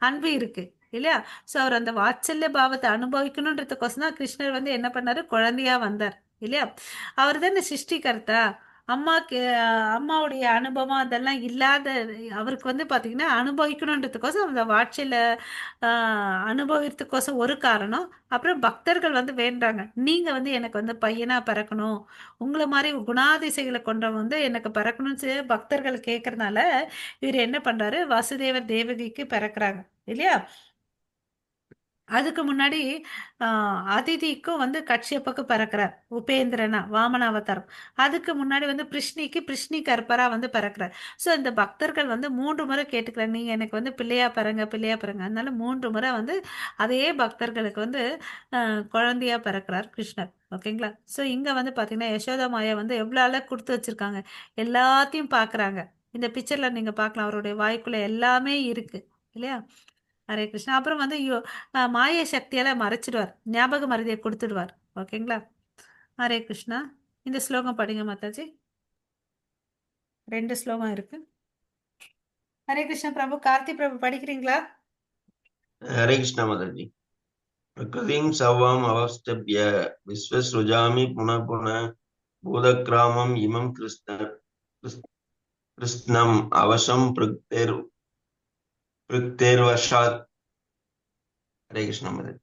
அன்பு இருக்கு இல்லையா? ஸோ அவர் அந்த வாத்சல்ய பாவத்தை அனுபவிக்கணுன்றதுக்கோசம் தான் கிருஷ்ணர் வந்து என்ன பண்ணாரு? குழந்தையா வந்தார் இல்லையா? அவர் தானே சிருஷ்டிகர்த்தா. அம்மாக்கு அம்மாவுடைய அனுபவம் அதெல்லாம் இல்லாத அவருக்கு வந்து பார்த்தீங்கன்னா அனுபவிக்கணுன்றதுக்கோசம் அந்த வாழ்க்கையில் அனுபவிக்கிறதுக்கோசம் ஒரு காரணம். அப்புறம் பக்தர்கள் வந்து வேண்டாங்க, நீங்கள் வந்து எனக்கு வந்து பையனாக பிறக்கணும், உங்களை மாதிரி குணாதிசைகளை கொண்டவங்க வந்து எனக்கு பிறக்கணும்னு சொல்லி பக்தர்கள் கேட்கறதுனால இவர் என்ன பண்ணுறாரு, வசுதேவர் தேவகிக்கு பிறக்கிறாங்க இல்லையா. அதுக்கு முன்னாடி அதிதிக்கும் வந்து கட்சியப்பக்கு பிறக்கிறார், உபேந்திரனா வாமன அவதாரம். அதுக்கு முன்னாடி வந்து பிருஷ்ணி கற்பரா வந்து பிறக்கிறார். ஸோ இந்த பக்தர்கள் வந்து 3 முறை கேட்டுக்கிறாங்க, நீங்க எனக்கு வந்து பிள்ளையா பிறங்க பிள்ளையா பிறங்க. அதனால 3 முறை வந்து அதே பக்தர்களுக்கு வந்து குழந்தையா பிறக்கிறார் கிருஷ்ணர். ஓகேங்களா. ஸோ இங்க வந்து பாத்தீங்கன்னா யசோதா மாயா வந்து எவ்வளவு அழகு கொடுத்து வச்சிருக்காங்க, எல்லாத்தையும் பாக்குறாங்க. இந்த பிக்சர்ல நீங்க பார்க்கலாம், அவருடைய வாய்க்குள்ள எல்லாமே இருக்கு இல்லையா. ஹரே கிருஷ்ணா. அப்புறம் வந்து மாய சக்தியால மறைச்சிடுவார், ஞாபக மறதியை கொடுத்துடுவார். ஓகேங்களா. ஹரே கிருஷ்ணா. இந்த ஸ்லோகம் படிங்க மாதாஜி. 2 ஸ்லோகம் இருக்கு. ஹரே கிருஷ்ணா பிரபு. கார்த்தி பிரபு படிக்கிறீங்களா? हरे कृष्ण माताजी। प्रकृतिं सर्वम् अवस्तभ्य विश्वसृजामि पुनः पुनः भूतग्रामम् इमं कृष्णम् अवशं प्रकृतेर्वशात्। हरे कृष्ण माताजी।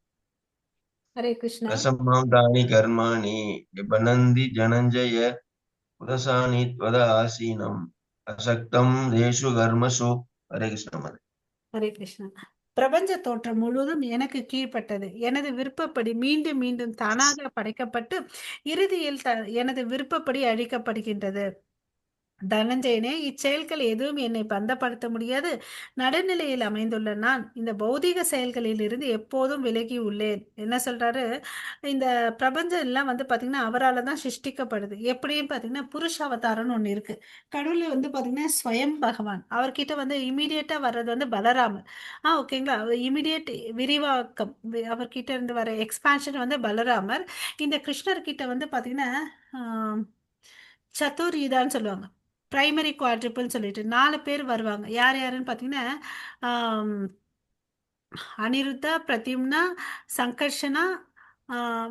ஹரே கிருஷ்ணா. असम्भवं तानि कर्माणि निबध्नन्ति धनञ्जय उदसानि त्वद आसीनम् असक्तं तेषु कर्मसु। हरे कृष्ण माताजी। ஹரே கிருஷ்ணா. பிரபஞ்ச தோற்றம் முழுவதும் எனக்கு கீழ்ப்பட்டது, எனது விருப்பப்படி மீண்டும் மீண்டும் தானாக படைக்கப்பட்டு இறுதியில் எனது விருப்பப்படி அழிக்கப்படுகின்றது. தனஞ்சயனே, இச்செயல்கள் எதுவும் என்னை பந்தப்படுத்த முடியாது. நடுநிலையில் அமைந்துள்ள நான் இந்த பௌதீக செயல்களில் இருந்து எப்போதும் விலகி உள்ளேன். என்ன சொல்றாரு, இந்த பிரபஞ்சம் எல்லாம் வந்து பாத்தீங்கன்னா அவரால் தான் சிருஷ்டிக்கப்படுது. எப்படின்னு பாத்தீங்கன்னா புருஷ அவதாரம்னு ஒண்ணு இருக்கு. கடவுள் வந்து பாத்தீங்கன்னா ஸ்வயம் பகவான். அவர்கிட்ட வந்து இமீடியட்டா வர்றது வந்து பலராமர். ஓகேங்களா. இமீடியட் விரிவாக்கம், அவர்கிட்ட இருந்து வர எக்ஸ்பான்ஷன் வந்து பலராமர். இந்த கிருஷ்ணர் கிட்ட வந்து பாத்தீங்கன்னா ஆஹ் சதுர்யுதான்னு சொல்லுவாங்க, பிரைமரி குவாட்ரிபிள்னு சொல்லிட்டு 4 பேர் வருவாங்க. யார் யாருன்னு பார்த்தீங்கன்னா ஆம், அனிருத்தா, பிரத்யும்னா, சங்கர்ஷனா,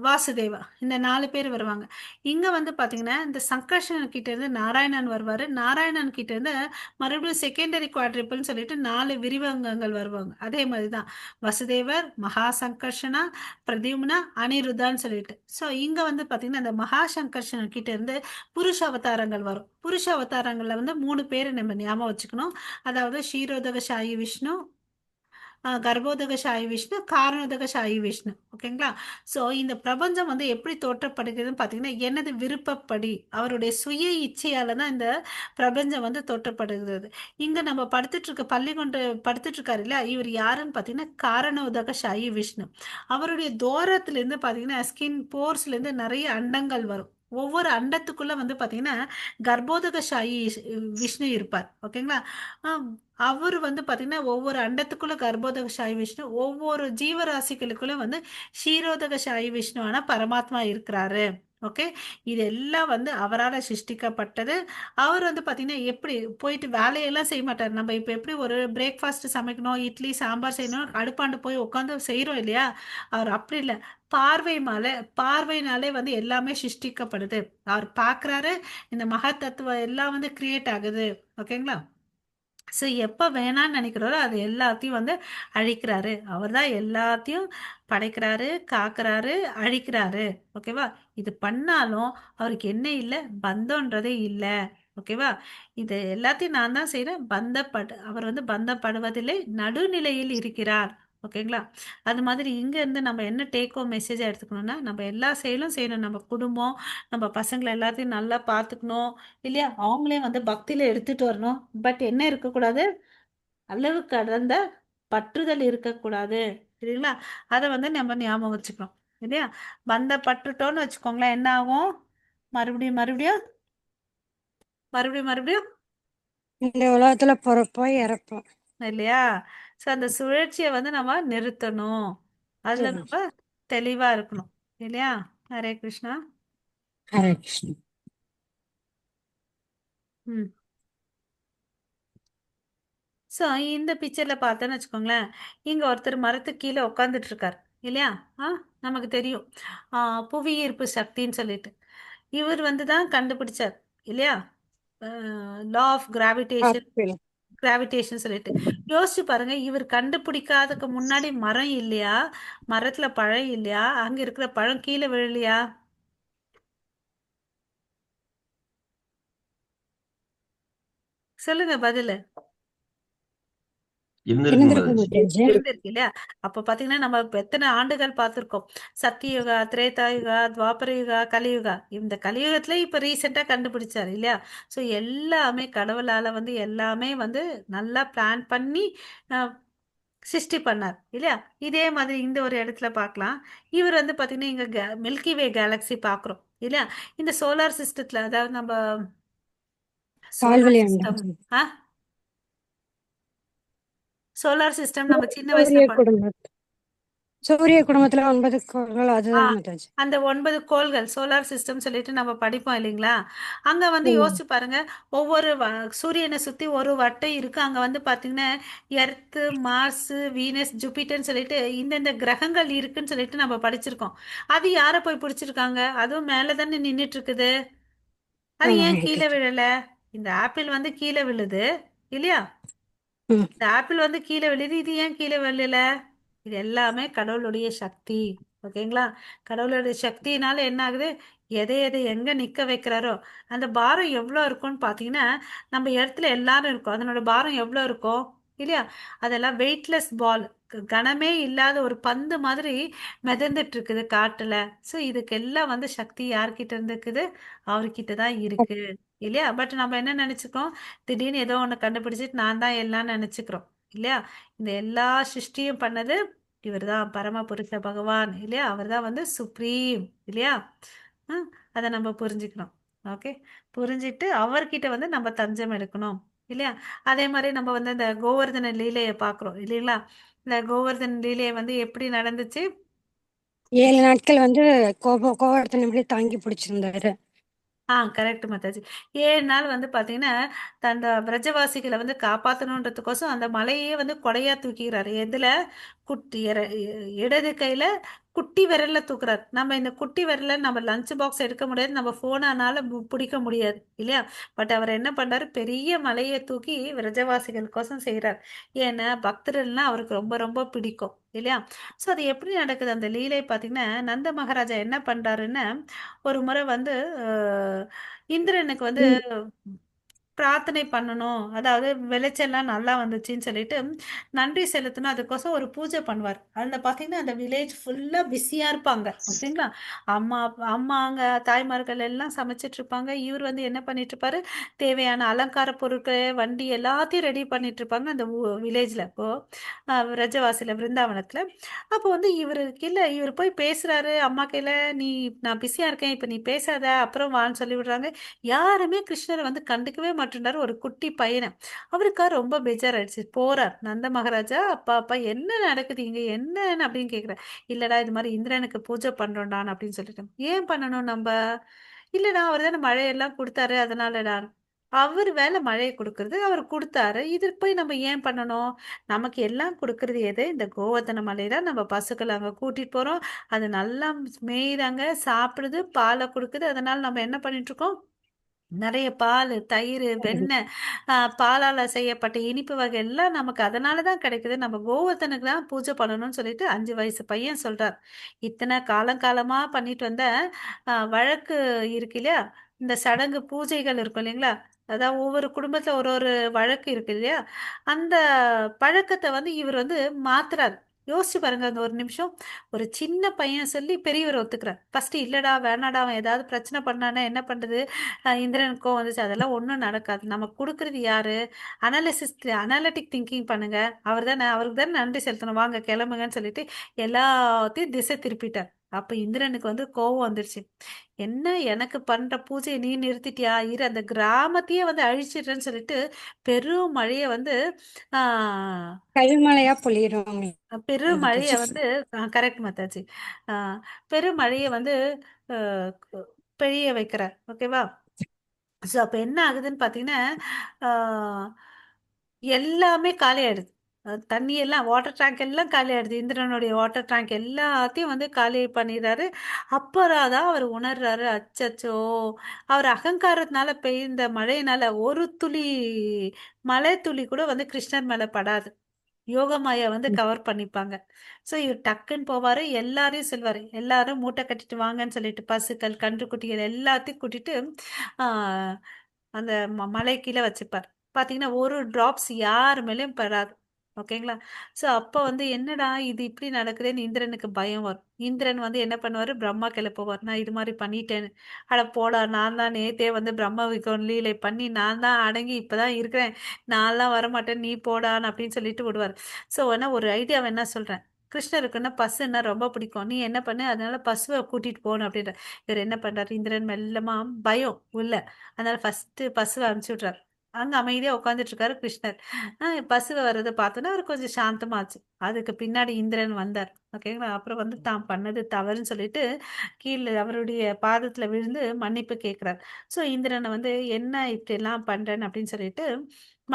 வாசுதேவா, இந்த 4 பேர் வருவாங்க. இங்க வந்து பாத்தீங்கன்னா இந்த சங்கர்ஷன் கிட்ட இருந்து நாராயணன் வருவாரு. நாராயணன் கிட்ட இருந்து மறுபடியும் செகண்டரி குவாட்ரிபிள்னு சொல்லிட்டு 4 விரிவங்கங்கள் வருவாங்க. அதே மாதிரிதான் வசுதேவர், மகா சங்கர்ஷனா, பிரத்யும்னா, அனிருத்தான்னு சொல்லிட்டு. ஸோ இங்க வந்து பாத்தீங்கன்னா இந்த மகா சங்கர்ஷன் கிட்ட இருந்து புருஷ அவதாரங்கள் வரும். புருஷ அவதாரங்கள்ல வந்து 3 பேரை நம்ம ஞாபகம் வச்சுக்கணும். அதாவது ஷீரோதக சாயி விஷ்ணு, கர்ப்போதக சாயி விஷ்ணு, காரணோதக சாயி விஷ்ணு. ஓகேங்களா. ஸோ இந்த பிரபஞ்சம் வந்து எப்படி தோற்றப்படுகிறதுன்னு பார்த்தீங்கன்னா எனது விருப்பப்படி அவருடைய சுய இச்சையால தான் இந்த பிரபஞ்சம் வந்து தோற்றப்படுகிறது. இங்க நம்ம படுத்துட்டு இருக்க பள்ளி கொண்டு படுத்துட்டு இருக்காரு இல்லையா, இவர் யாருன்னு பார்த்தீங்கன்னா காரணோதக சாயி விஷ்ணு. அவருடைய தோரத்துல இருந்து பார்த்தீங்கன்னா ஸ்கின் போர்ஸ்ல இருந்து நிறைய அண்டங்கள் வரும். ஒவ்வொரு அண்டத்துக்குள்ள வந்து பாத்தீங்கன்னா கர்ப்போதக சாயி விஷ்ணு இருப்பார். ஓகேங்களா. ஆம், அவர் வந்து பாத்தீங்கன்னா ஒவ்வொரு அண்டத்துக்குள்ள கர்ப்போதக சாயி விஷ்ணு, ஒவ்வொரு ஜீவராசிகளுக்குள்ள வந்து ஷீரோதக சாயி விஷ்ணுவான பரமாத்மா இருக்கிறாரு. ஓகே. இது எல்லாம் வந்து அவரால் சிருஷ்டிக்கப்பட்டது. அவர் வந்து பாத்தீங்கன்னா எப்படி போயிட்டு வேலையெல்லாம் செய்ய மாட்டார். நம்ம இப்ப எப்படி ஒரு பிரேக்ஃபாஸ்ட் சமைக்கணும், இட்லி சாம்பார் செய்யணும், அடுப்பாண்டு போய் உட்காந்து செய்யறோம் இல்லையா, அவர் அப்படி இல்லை. பார்வைனாலே வந்து எல்லாமே சிருஷ்டிக்கப்படுது. அவர் பார்க்கறாரு, இந்த மகா தத்துவம் எல்லாம் வந்து கிரியேட் ஆகுது. ஓகேங்களா. ஸோ எப்போ வேணான்னு நினைக்கிறாரோ அது எல்லாத்தையும் வந்து அழிக்கிறாரு. அவர் தான் எல்லாத்தையும் படைக்கிறாரு, காக்குறாரு, அழிக்கிறாரு. ஓகேவா. இது பண்ணாலும் அவருக்கு என்ன இல்லை, பந்தம்ன்றதே இல்லை. ஓகேவா. இது எல்லாத்தையும் நான் தான் செய்கிறேன், அவர் வந்து பந்தப்படுவதில்லை, நடுநிலையில் இருக்கிறார். ஓகேங்களா. அது மாதிரி இங்க இருந்து நம்ம என்ன டேக் ஹோம் மெசேஜா எடுத்துக்கணும்னா, நம்ம எல்லா செயலும் செய்யணும். நம்ம குடும்பம், நம்ம பசங்களை எல்லாத்தையும் நல்லா பார்த்துக்கணும் இல்லையா. அவங்களே வந்து பக்தியில எடுத்துட்டு வரணும். பட் என்ன இருக்கக்கூடாது, அளவு கடந்த பற்றுதல் இருக்கக்கூடாது. சரிங்களா. அதை வந்து நம்ம ஞாபகம் வச்சுக்கணும் இல்லையா. பட்டுட்டோம்னு வச்சுக்கோங்களேன், என்ன ஆகும், மறுபடியும் மறுபடியும் மறுபடியும் மறுபடியும் இந்த உலகத்துல பிறப்போம் இறப்போம். இல்லையா. ஸோ அந்த சுழற்சியை வந்து நம்ம நிறுத்தணும். அதுல சரி. நம்ம தெளிவா இருக்கணும் இல்லையா. ஹரே கிருஷ்ணா. ஹரே கிருஷ்ணா. ம். ஸோ இந்த பிக்சர்ல பார்த்தோன்னு வச்சுக்கோங்களேன், இங்க ஒருத்தர் மரத்துக்கு கீழே உட்காந்துட்டு இருக்கார் இல்லையா. ஆ நமக்கு தெரியும் புவி ஈர்ப்பு சக்தின்னு சொல்லிட்டு இவர் வந்து தான் கண்டுபிடிச்சார். இல்லையா? Law of gravitation apple. Gravitation சொல்லிட்டு யோசிச்சு பாருங்க. இவர் கண்டுபிடிக்காததுக்கு முன்னாடி மரம் இல்லையா? மரத்துல பழம் இல்லையா? அங்க இருக்கிற பழம் கீழே விழலையா? சொல்லுங்க பதிலு. இருந்திருக்கு இருந்திருக்க மாதாஜி. மாட்டாச்சு. இருந்திருக்கு இல்லையா? அப்ப பாத்தீங்கன்னா நம்ம இப்ப எத்தனை ஆண்டுகள் பார்த்திருக்கோம். சத்தியுகா, திரேதாயுகா, துவாபர யுகா, கலியுகா. இந்த கலியுகத்துல இப்ப ரீசெண்டா கண்டுபிடிச்சாரு இல்லையா? சோ எல்லாமே கடவுளால வந்து எல்லாமே வந்து நல்லா பிளான் பண்ணி அஹ், சிருஷ்டி பண்ணார் இல்லையா? இதே மாதிரி இந்த ஒரு இடத்துல பார்க்கலாம். இவர் வந்து பாத்தீங்கன்னா இங்க மில்கி வே கேலக்ஸி பாக்குறோம் இல்லையா? இந்த சோலார் சிஸ்டத்துல, அதாவது நம்ம சோலார் பால்வழி சிஸ்டம், அண்டாச்சு. சோலார் சிஸ்டம் நம்ம சின்ன வயசுல சூரிய குடும்பம். சூரிய குடும்பத்துல 9 கோள்கள் ஆ அதுதான் மாதாச்சு. அந்த 9 கோள்கள் சோலார் சிஸ்டம் சொல்லிட்டு நம்ம படிப்போம் இல்லைங்களா? அங்க வந்து யோசிச்சு பாருங்க. ஒவ்வொரு சூரியனை சுத்தி ஒரு வட்டம் இருக்கு. அங்க வந்து பாத்தீங்கன்னா எர்த்து, மார்ஸ், வீனஸ், ஜூபிட்டர்னு சொல்லிட்டு இந்தந்த கிரகங்கள் இருக்குன்னு சொல்லிட்டு நம்ம படிச்சிருக்கோம். அது யாரை போய் பிடிச்சிருக்காங்க? அதுவும் மேல தானே நின்னுட்டு இருக்குது. அது ஆமா ஏன் கீழே மாதாச்சு. விழல? இந்த ஆப்பிள் வந்து கீழே விழுது இல்லையா? ம். இந்த ஆப்பிள் வந்து கீழே விழுது. இது ஏன் கீழே விழல? இது எல்லாமே கடவுளுடைய சக்தி. ஓகேங்களா? கடவுளுடைய சக்தினால என்ன ஆகுது? எதை எதை எங்க நிக்க வைக்கிறாரோ அந்த பாரம் எவ்வளவு இருக்கும்னு பாத்தீங்கன்னா, நம்ம இடத்துல எல்லாரும் இருக்கும். அதனோட பாரம் எவ்வளவு இருக்கும் இல்லையா? அதெல்லாம் வெயிட்லெஸ் பால், கனமே இல்லாத ஒரு பந்து மாதிரி மிதந்துட்டு இருக்குது காட்டுல. சோ இதுக்கெல்லாம் வந்து சக்தி யார்கிட்ட இருந்து இருக்குது? அவர்கிட்ட தான் இருக்கு இல்லையா? பட் நம்ம என்ன நினைச்சுக்கோம்? திடீர்னு ஏதோ ஒண்ணு கண்டுபிடிச்சிட்டு நான் தான் எல்லாம் நினைச்சுக்கிறோம் இல்லையா? இந்த எல்லா சிருஷ்டியும் பண்ணது இவர்தான், பரமபுருஷ பகவான் இல்லையா? அவர்தான் வந்து சுப்ரீம் இல்லையா? ஹம், அதை நம்ம புரிஞ்சுக்கணும். ஓகே, புரிஞ்சிட்டு அவர்கிட்ட வந்து நம்ம தஞ்சம் எடுக்கணும் இல்லையா? அதே மாதிரி நம்ம வந்து இந்த கோவர்தன லீலையை பார்க்கிறோம் இல்லைங்களா? இந்த கோவர்தன லீலையை வந்து எப்படி நடந்துச்சு? 7 நாட்கள் வந்து கோவர்த்தனை இப்படி தாங்கி பிடிச்சிருந்தாரு. கரெக்ட் மாதாஜி. 7 நாள் வந்து பாத்தீங்கன்னா அந்த பிரஜவாசிகளை வந்து காப்பாத்தணுன்றதுக்கோசம் அந்த மலையே வந்து கொடையா தூக்கிறாரு. எதுல? குட்டி இடது கையில குட்டி விரல்ல தூக்குறாரு. நம்ம இந்த குட்டி விரல்ல நம்ம லஞ்ச் பாக்ஸ் எடுக்க முடியாது, நம்ம போனானால பிடிக்க முடியாது இல்லையா? பட் அவர் என்ன பண்றாரு? பெரிய மலையை தூக்கி விரஜவாசிகளுக்கோசம் செய்யறாரு. ஏன்னா பக்தர்கள்னா அவருக்கு ரொம்ப ரொம்ப பிடிக்கும் இல்லையா? சோ அது எப்படி நடக்குது அந்த லீலை பாத்தீங்கன்னா, நந்த மகாராஜா என்ன பண்றாருன்னா, ஒரு முறை வந்து அஹ், இந்திரனுக்கு வந்து ம். பிரார்த்தனை பண்ணணும். அதாவது விளைச்செல்லாம் நல்லா வந்துச்சுன்னு சொல்லிட்டு நன்றி செலுத்தணும். அதுக்கோசம் ஒரு பூஜை பண்ணுவார். அதுல பாத்தீங்கன்னா அந்த வில்லேஜ் ஃபுல்லா பிஸியா இருப்பாங்க. ஓகேங்களா? அம்மா அம்மாங்க தாய்மார்கள் எல்லாம் சமைச்சிட்டு இருப்பாங்க. இவர் வந்து என்ன பண்ணிட்டு இருப்பாரு? தேவையான அலங்கார பொருட்கள், வண்டி எல்லாத்தையும் ரெடி பண்ணிட்டு இருப்பாங்க அந்த வில்லேஜ்ல. இப்போ பிரஜவாசில, பிருந்தாவனத்துல. அப்போ வந்து இவருக்கு இல்ல, இவர் போய் பேசுறாரு அம்மா கையில. நீ, நான் பிஸியா இருக்கேன், இப்ப நீ பேசாத, அப்புறம் வான்னு சொல்லி விடுறாங்க. யாருமே கிருஷ்ணரை வந்து கண்டுக்கவே மாட்டேன்றாரு. ஒரு குட்டி பையனை. அவருக்கா ரொம்ப பேஜாராயிடுச்சு. போறார் நந்த மகாராஜா, அப்பா அப்பா என்ன நடக்குது இங்க, என்னன்னு அப்படின்னு கேக்குறேன். இல்லடா இது மாதிரி இந்திரனுக்கு பூஜை பண்றோம்டான்னு அப்படின்னு சொல்லிட்டு. ஏன் பண்ணணும் நம்ம? இல்லடா அவர் தானே மழையெல்லாம் கொடுத்தாரு அதனாலடா. அவர் வேலை மழையை கொடுக்கறது, அவர் கொடுத்தாரு. இதுக்கு போய் நம்ம ஏன் பண்ணணும்? நமக்கு எல்லாம் கொடுக்கறது எது? இந்த கோவர்த்தன மலையில நம்ம பசுக்களை அங்க கூட்டிட்டு போறோம். அது நல்லா மேயுதாங்க, சாப்பிடுது, பாலை கொடுக்குது. அதனால நம்ம என்ன பண்ணிட்டு இருக்கோம்? நிறைய பால், தயிர், வெண்ணெய், பாலால செய்யப்பட்ட இனிப்பு வகை எல்லாம் நமக்கு அதனால தான் கிடைக்குது. நம்ம கோவர்த்தனுக்கு தான் பூஜை பண்ணணும்னு சொல்லிட்டு 5 வயசு பையன் சொல்றார். இத்தனை காலம் காலமா பண்ணிட்டு வந்த வழக்கு இருக்கு இல்லையா? இந்த சடங்கு பூஜைகள் இருக்கும் இல்லைங்களா? அதாவது ஒவ்வொரு குடும்பத்துல ஒரு ஒரு வழக்கு இருக்கு இல்லையா? அந்த பழக்கத்தை வந்து இவர் வந்து மாத்துறாரு. யோசிச்சு பாருங்க அந்த ஒரு நிமிஷம். ஒரு சின்ன பையன் சொல்லி பெரியவர் ஒத்துக்கிறார். ஃபர்ஸ்ட் இல்லடா வேணாடா, அவன் ஏதாவது பிரச்சனை பண்ணானா என்ன பண்றது? இந்திரனுக்கோ வந்துச்சு. அதெல்லாம் ஒன்றும் நடக்காது. நமக்கு கொடுக்கறது யாரு? அனாலிட்டிக் திங்கிங் பண்ணுங்க. அவர் தானே, அவருக்கு தானே நன்றி செலுத்தணும். வாங்க கிளம்புங்கன்னு சொல்லிட்டு எல்லாத்தையும் திசை திருப்பிட்டார். அப்ப இந்திரனுக்கு வந்து கோவம் வந்துருச்சு. என்ன, எனக்கு பண்ற பூஜையை நீ நிறுத்திட்டியா? இரு, அந்த கிராமத்தையே வந்து அழிச்சிடுறேன்னு சொல்லிட்டு பெரும் மழையை வந்து ஆஹ் கல்மழையா பொழியிறோம் பெருமழையை மாதாச்சு. வந்து கரெக்ட் மத்தாச்சு. பெருமழையை வந்து ஆஹ் பெய்ய வைக்கிறார். ஓகேவா? ஸோ அப்போ என்ன ஆகுதுன்னு பார்த்தீங்கன்னா, ஆஹ் எல்லாமே காலியாயிடுது. தண்ணி எல்லாம் வாட்டர் டேங்க் எல்லாம் காலி ஆயிடுது. இந்திரனுடைய வாட்டர் டேங்க் எல்லாத்தையும் வந்து காலி பண்ணிடுறாரு. அப்புறம் தான் அவர் உணர்றாரு, அச்சச்சோ, அவர் அகங்காரத்தினால பெய்ந்த மழையினால ஒரு துளி மழை துளி கூட வந்து கிருஷ்ணர் மேல படாது. யோகமாயா வந்து கவர் பண்ணிப்பாங்க. ஸோ இவர் டக்குன்னு போவாரு, எல்லாரையும் சொல்வாரு, எல்லாரும் மூட்டை கட்டிட்டு வாங்கன்னு சொல்லிட்டு பசுக்கள், கன்றுக்குட்டிகள் எல்லாத்தையும் கூட்டிட்டு ஆ, அந்த மலை கீழே வச்சுப்பார். பார்த்தீங்கன்னா ஒரு டிராப்ஸ் யார் மேலேயும் படாது. ஓகேங்களா? ஸோ அப்போ வந்து என்னடா இது இப்படி நடக்குதுன்னு இந்திரனுக்கு பயம் வரும். இந்திரன் வந்து என்ன பண்ணுவாரு, பிரம்மா கிள போவார், நான் இது மாதிரி பண்ணிட்டேன்னு. அட போடா, நான் தான் நேத்தே வந்து பிரம்ம லீலை பண்ணி நான் தான் அடங்கி இப்பதான் இருக்கிறேன், நான்லாம் வரமாட்டேன், நீ போடான்னு அப்படின்னு சொல்லிட்டு விடுவார். ஸோ வேணா ஒரு ஐடியாவை என்ன சொல்றேன், கிருஷ்ணருக்குன்னா பசுன்னா ரொம்ப பிடிக்கும், நீ என்ன பண்ணு, அதனால பசுவை கூட்டிட்டு போகணும் அப்படின்ற. இவர் என்ன பண்றாரு, இந்திரன் மெல்லமா பயம் உள்ள, அதனால ஃபர்ஸ்ட் பசுவை அனுப்பிச்சு விட்றாரு. அங்க அமைதியா உட்காந்துட்டு இருக்காரு கிருஷ்ணர். பசுவை வர்றதை பார்த்தோன்னா அவர் கொஞ்சம் சாந்தமாச்சு. அதுக்கு பின்னாடி இந்திரன் வந்தார். ஓகேங்களா? அப்புறம் வந்து தான் பண்ணது தவறுன்னு சொல்லிட்டு கீழே அவருடைய பாதத்துல விழுந்து மன்னிப்பு கேட்கிறார். ஸோ இந்திரனை வந்து என்ன இப்படி எல்லாம் பண்றேன்னு அப்படின்னு சொல்லிட்டு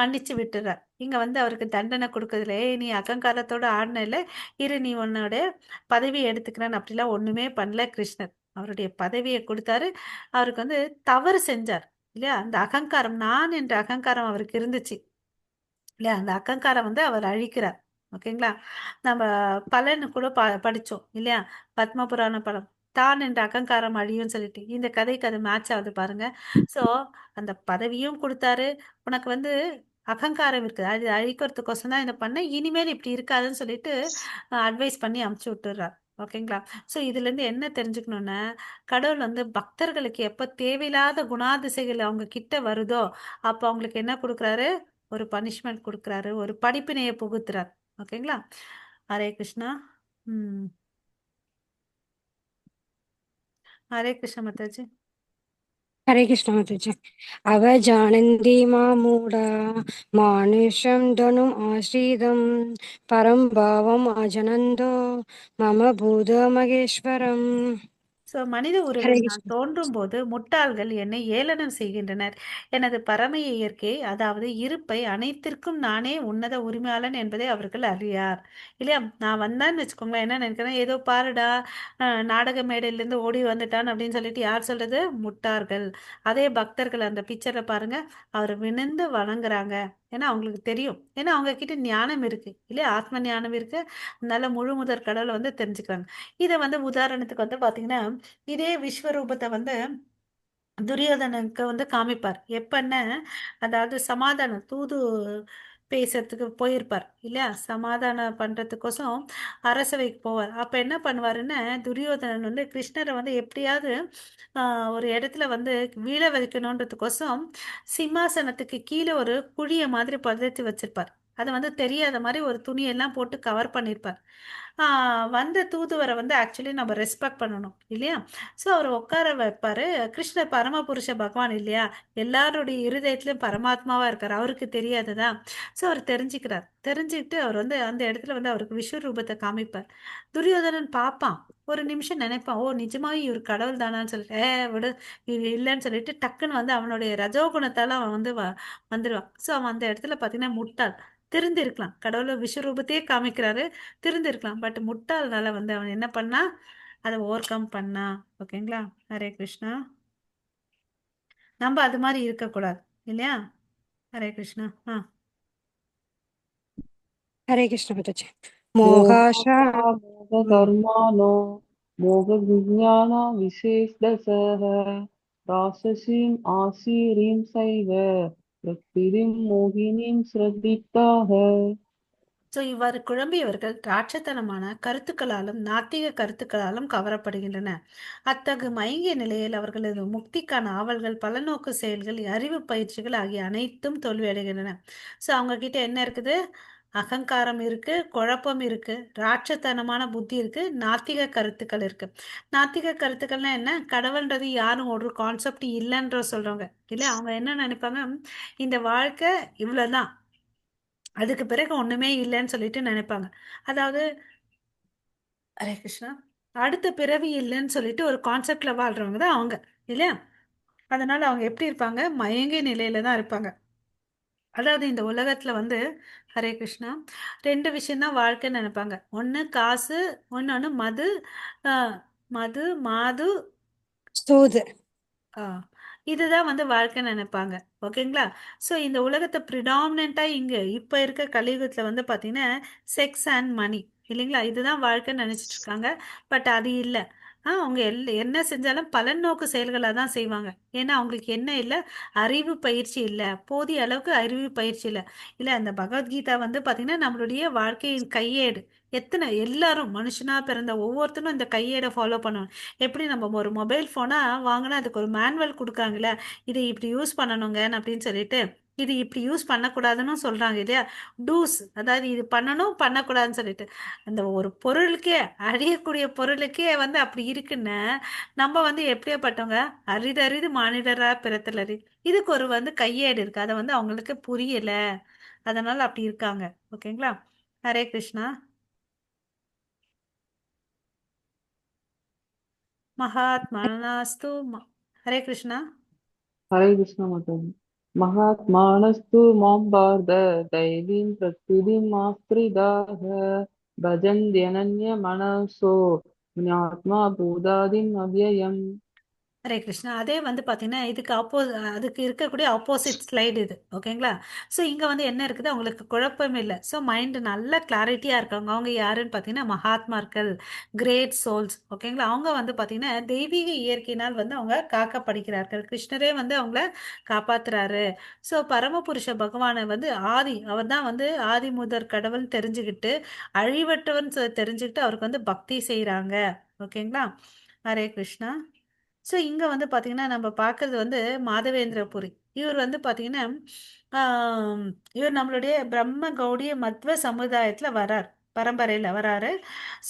மன்னிச்சு விட்டுறார். இங்க வந்து அவருக்கு தண்டனை கொடுக்கறதுல, ஏய் நீ அகங்காரத்தோட ஆடின, இரு நீ உன்னோட பதவியை எடுத்துக்கிறேன்னு அப்படிலாம் ஒண்ணுமே பண்ணல கிருஷ்ணர். அவருடைய பதவியை கொடுத்தாரு. அவருக்கு வந்து தவறு செஞ்சார் இல்லையா, அந்த அகங்காரம், நான் என்ற அகங்காரம் அவருக்கு இருந்துச்சு இல்லையா, அந்த அகங்காரம் வந்து அவர் அழிக்கிறார். ஓகேங்களா? நம்ம பலன்னு கூட படிச்சோம் இல்லையா, பத்ம புராண படம், தான் என்ற அகங்காரம் அழியும்னு சொல்லிட்டு. இந்த கதைக்கு அது மேட்ச் ஆகுது பாருங்க. ஸோ அந்த பதவியும் கொடுத்தாரு, உனக்கு வந்து அகங்காரம் இருக்குது, அது அழிக்கிறதுக்கோசம் தான் இதை பண்ண, இனிமேல் இப்படி இருக்காதுன்னு சொல்லிட்டு அட்வைஸ் பண்ணி அமுச்சு விட்டுறார். ஓகேங்களா? ஸோ இதுல இருந்து என்ன தெரிஞ்சுக்கணும்னா, கடவுள் வந்து பக்தர்களுக்கு எப்ப தேவையில்லாத குணாதிசைகள் அவங்க கிட்ட வருதோ அப்ப அவங்களுக்கு என்ன கொடுக்குறாரு, ஒரு பனிஷ்மெண்ட் கொடுக்குறாரு, ஒரு படிப்பினையை புகுத்துறார். ஓகேங்களா? ஹரே கிருஷ்ணா. ம். ஹரே கிருஷ்ண மாதாஜி. हरे कृष्ण माताजी। अवजानन्ति मामूढा मानुषं धनुम् आश्रितं परं भावम् अजनन्तो मम भूतमहेश्वरम्। ஸோ மனித हरे உருவில் நான் कृष्ण। தோன்றும் போது முட்டாள்கள் என்னை ஏளனம் செய்கின்றனர். எனது பரம இயற்கை, அதாவது இருப்பை, அனைத்திற்கும் நானே உன்னத உரிமையாளன் என்பதை அவர்கள் அறியார். இல்லையா? நான் வந்தேன்னு வச்சுக்கோங்களேன், என்ன நினைக்கிறேன், ஏதோ பாருடா நாடக மேடையிலேருந்து ஓடி வந்துட்டான் அப்படின்னு சொல்லிட்டு யார் சொல்றது, முட்டார்கள். அதே பக்தர்கள் அந்த பிக்சரை பாருங்க, அவர் விழுந்து வணங்குறாங்க. ஏன்னா அவங்களுக்கு தெரியும், ஏன்னா அவங்க கிட்ட ஞானம் இருக்கு இல்லையா, ஆத்ம ஞானம் இருக்கு, அதனால முழு முதற் கடவுளை வந்து தெரிஞ்சுக்கிறாங்க. இதை வந்து உதாரணத்துக்கு வந்து பாத்தீங்கன்னா, இதே விஸ்வரூபத்தை வந்து துரியோதனனுக்கு வந்து காமிப்பார். எப்பன்னு, அதாவது சமாதானம் தூது பேசுறதுக்கு போயிருப்பார் இல்லையா, சமாதானம் பண்றதுக்கோசம் அரசவைக்கு போவார். அப்ப என்ன பண்ணுவாருன்னு, துரியோதனன் வந்து கிருஷ்ணரை வந்து எப்படியாவது ஒரு இடத்துல வந்து வீழ வைக்கணுன்றதுக்கோசம் சிம்மாசனத்துக்கு கீழே ஒரு குழிய மாதிரி புதைச்சி வச்சிருப்பார். அதை வந்து தெரியாத மாதிரி ஒரு துணியெல்லாம் போட்டு கவர் பண்ணியிருப்பார். வந்த தூதுவரை வந்து ஆக்சுவலி நம்ம ரெஸ்பெக்ட் பண்ணணும் இல்லையா. ஸோ அவர் உட்கார வைப்பாரு. கிருஷ்ணர் பரமபுருஷ பகவான் இல்லையா, எல்லாருடைய இருதயத்திலும் பரமாத்மாவா இருக்கார், அவருக்கு தெரியாததா. ஸோ அவர் தெரிஞ்சுக்கிறார். தெரிஞ்சுக்கிட்டு அவர் வந்து அந்த இடத்துல வந்து அவருக்கு விஸ்வரூபத்தை காமிப்பார். துரியோதனன் பார்ப்பான், ஒரு நிமிஷம் நினைப்பான், ஓ நிஜமாவே இவர் கடவுள் தானான்னு சொல்லிட்டு, விடு இது இல்லைன்னு சொல்லிட்டு டக்குன்னு வந்து அவனுடைய ரஜோகுணத்தால அவன் வந்து வந்துடுவான். ஸோ அவன் அந்த இடத்துல பார்த்தீங்கன்னா முட்டாள், திருந்திருக்கலாம், கடவுளை விஸ்வரூபத்தையே காமிக்கிறாரு, திருந்திருக்கலாம், பட் முட்டாள்னால வந்து அவன் என்ன பண்ணா, அதை ஓவர் கம் பண்ணா. ஓகேங்களா? ஹரே கிருஷ்ணா. நம்ம அது மாதிரி இருக்கக்கூடாது இல்லையா. ஹரே கிருஷ்ணா. हरे कृष्ण माताजी। मोहाशा हम्म। मोहकर्माणो मोहविज्ञानविशेषदशः राक्षसीम् आसीरीं सैव प्रकृतिं मोहिनीं स्रदिताः। ஸோ இவ்வாறு குழம்பியவர்கள் ராட்சத்தனமான கருத்துக்களாலும் நாத்திக கருத்துக்களாலும் கவரப்படுகின்றன. அத்தகு மயங்கிய நிலையில் அவர்களது முக்திக்கான ஆவல்கள், பலநோக்கு செயல்கள், அறிவு பயிற்சிகள் ஆகிய அனைத்தும் தோல்வியடைகின்றன. ஸோ அவங்க கிட்ட என்ன இருக்குது, அகங்காரம் இருக்கு, குழப்பம் இருக்கு, ராட்சத்தனமான புத்தி இருக்கு, நாத்திக கருத்துக்கள் இருக்கு. நாத்திக கருத்துக்கள்னா என்ன, கடவுள்ன்றது யாரும் ஒரு கான்செப்ட் இல்லைன்ற சொல்றவங்க இல்லை. அவங்க என்ன நினைப்பாங்க, இந்த வாழ்க்கை இவ்வளவுதான், அதுக்கு பிறகு ஒண்ணுமே இல்லைன்னு சொல்லிட்டு நினைப்பாங்க. அதாவது ஹரே கிருஷ்ணா, அடுத்த பிறவி இல்லைன்னு சொல்லிட்டு ஒரு கான்செப்ட்ல வாழ்றவங்க தான் அவங்க இல்லையா. அதனால அவங்க எப்படி இருப்பாங்க, மயங்கிய நிலையில தான் இருப்பாங்க. அதாவது இந்த உலகத்துல வந்து ஹரே கிருஷ்ணா 2 விஷயம் தான் வாழ்க்கைன்னு நினைப்பாங்க. ஒண்ணு காசு, ஒண்ணு மது, ஆஹ், மது, மாது, சூது. ஆ இதுதான் வந்து வாழ்க்கைன்னு நினைப்பாங்க. ஓகேங்களா? ஸோ இந்த உலகத்தை ப்ரிடாமினண்டா இங்க இப்ப இருக்க கலியுகத்துல வந்து பாத்தீங்கன்னா செக்ஸ் அண்ட் மணி இல்லைங்களா? இதுதான் வாழ்க்கைன்னு நினைச்சிட்டு இருக்காங்க. பட் அது இல்லை. அவங்க என்ன செஞ்சாலும் பலன் நோக்கு செயல்களாக தான் செய்வாங்க. ஏன்னா அவங்களுக்கு என்ன இல்லை, அறிவு பயிற்சி இல்லை, போதிய அளவுக்கு அறிவு பயிற்சி இல்லை. இல்லை, அந்த பகவத்கீதா வந்து பாத்தீங்கன்னா நம்மளுடைய வாழ்க்கையின் கையேடு. எத்தனை எல்லாரும் மனுஷனா பிறந்த ஒவ்வொருத்தரும் இந்த கையேடை ஃபாலோ பண்ணணும். எப்படி நம்ம ஒரு மொபைல் ஃபோனா வாங்கினா அதுக்கு ஒரு மேனுவல் கொடுக்குறாங்களே, இதை இப்படி யூஸ் பண்ணணுங்க அப்படின்னு சொல்லிட்டு, இது இப்படி யூஸ் பண்ணக்கூடாதுன்னு சொல்றாங்க இல்லையா? டூஸ், அதாவது இது பண்ணணும் பண்ணக்கூடாதுன்னு சொல்லிட்டு, அந்த ஒரு பொருளுக்கே, அழியக்கூடிய பொருளுக்கே வந்து அப்படி இருக்குன்னு நம்ம வந்து எப்படியாப்பட்டவங்க, அரிதறிது மானிடரா பிறத்தல் அரி, இதுக்கு ஒரு வந்து கையேடு இருக்கு. அதை வந்து அவங்களுக்கு புரியல, அதனால அப்படி இருக்காங்க. ஓகேங்களா? ஹரே கிருஷ்ணா. மகாத்மனாஸ்து ஹரே கிருஷ்ணா. हरे कृष्ण माता जी। महात्मानस्तु मां पार्थ दैवीं प्रकृतिमाश्रिताः भजन्त्यनन्यमनसो ज्ञात्वा भूतादिम् अव्ययम्। ஹரே கிருஷ்ணா. அதே வந்து பார்த்தீங்கன்னா இதுக்கு அதுக்கு இருக்கக்கூடிய ஆப்போசிட் ஸ்லைடு இது. ஓகேங்களா? ஸோ இங்கே வந்து என்ன இருக்குது, அவங்களுக்கு குழப்பம் இல்லை. ஸோ மைண்டு நல்ல கிளாரிட்டியாக இருக்காங்க. அவங்க யாருன்னு பார்த்தீங்கன்னா மகாத்மார்கள், கிரேட் சோல்ஸ். ஓகேங்களா? அவங்க வந்து பார்த்தீங்கன்னா தெய்வீக இயற்கையினால் வந்து அவங்க காக்கப்படுகிறார்கள். கிருஷ்ணரே வந்து அவங்கள காப்பாத்துறாரு. ஸோ பரமபுருஷ பகவானை வந்து அவர் தான் வந்து ஆதி முதற் கடவுள் தெரிஞ்சுக்கிட்டு, அழிவற்றவன் தெரிஞ்சுக்கிட்டு அவருக்கு வந்து பக்தி செய்கிறாங்க. ஓகேங்களா? ஹரே கிருஷ்ணா. ஸோ இங்கே வந்து பார்த்தீங்கன்னா நம்ம பார்க்கறது வந்து மாதவேந்திரபுரி. இவர் வந்து பார்த்தீங்கன்னா ஆம், இவர் நம்மளுடைய பிரம்ம கௌடிய மத்வ சமுதாயத்தில் வரார், பரம்பரையில் வராரு.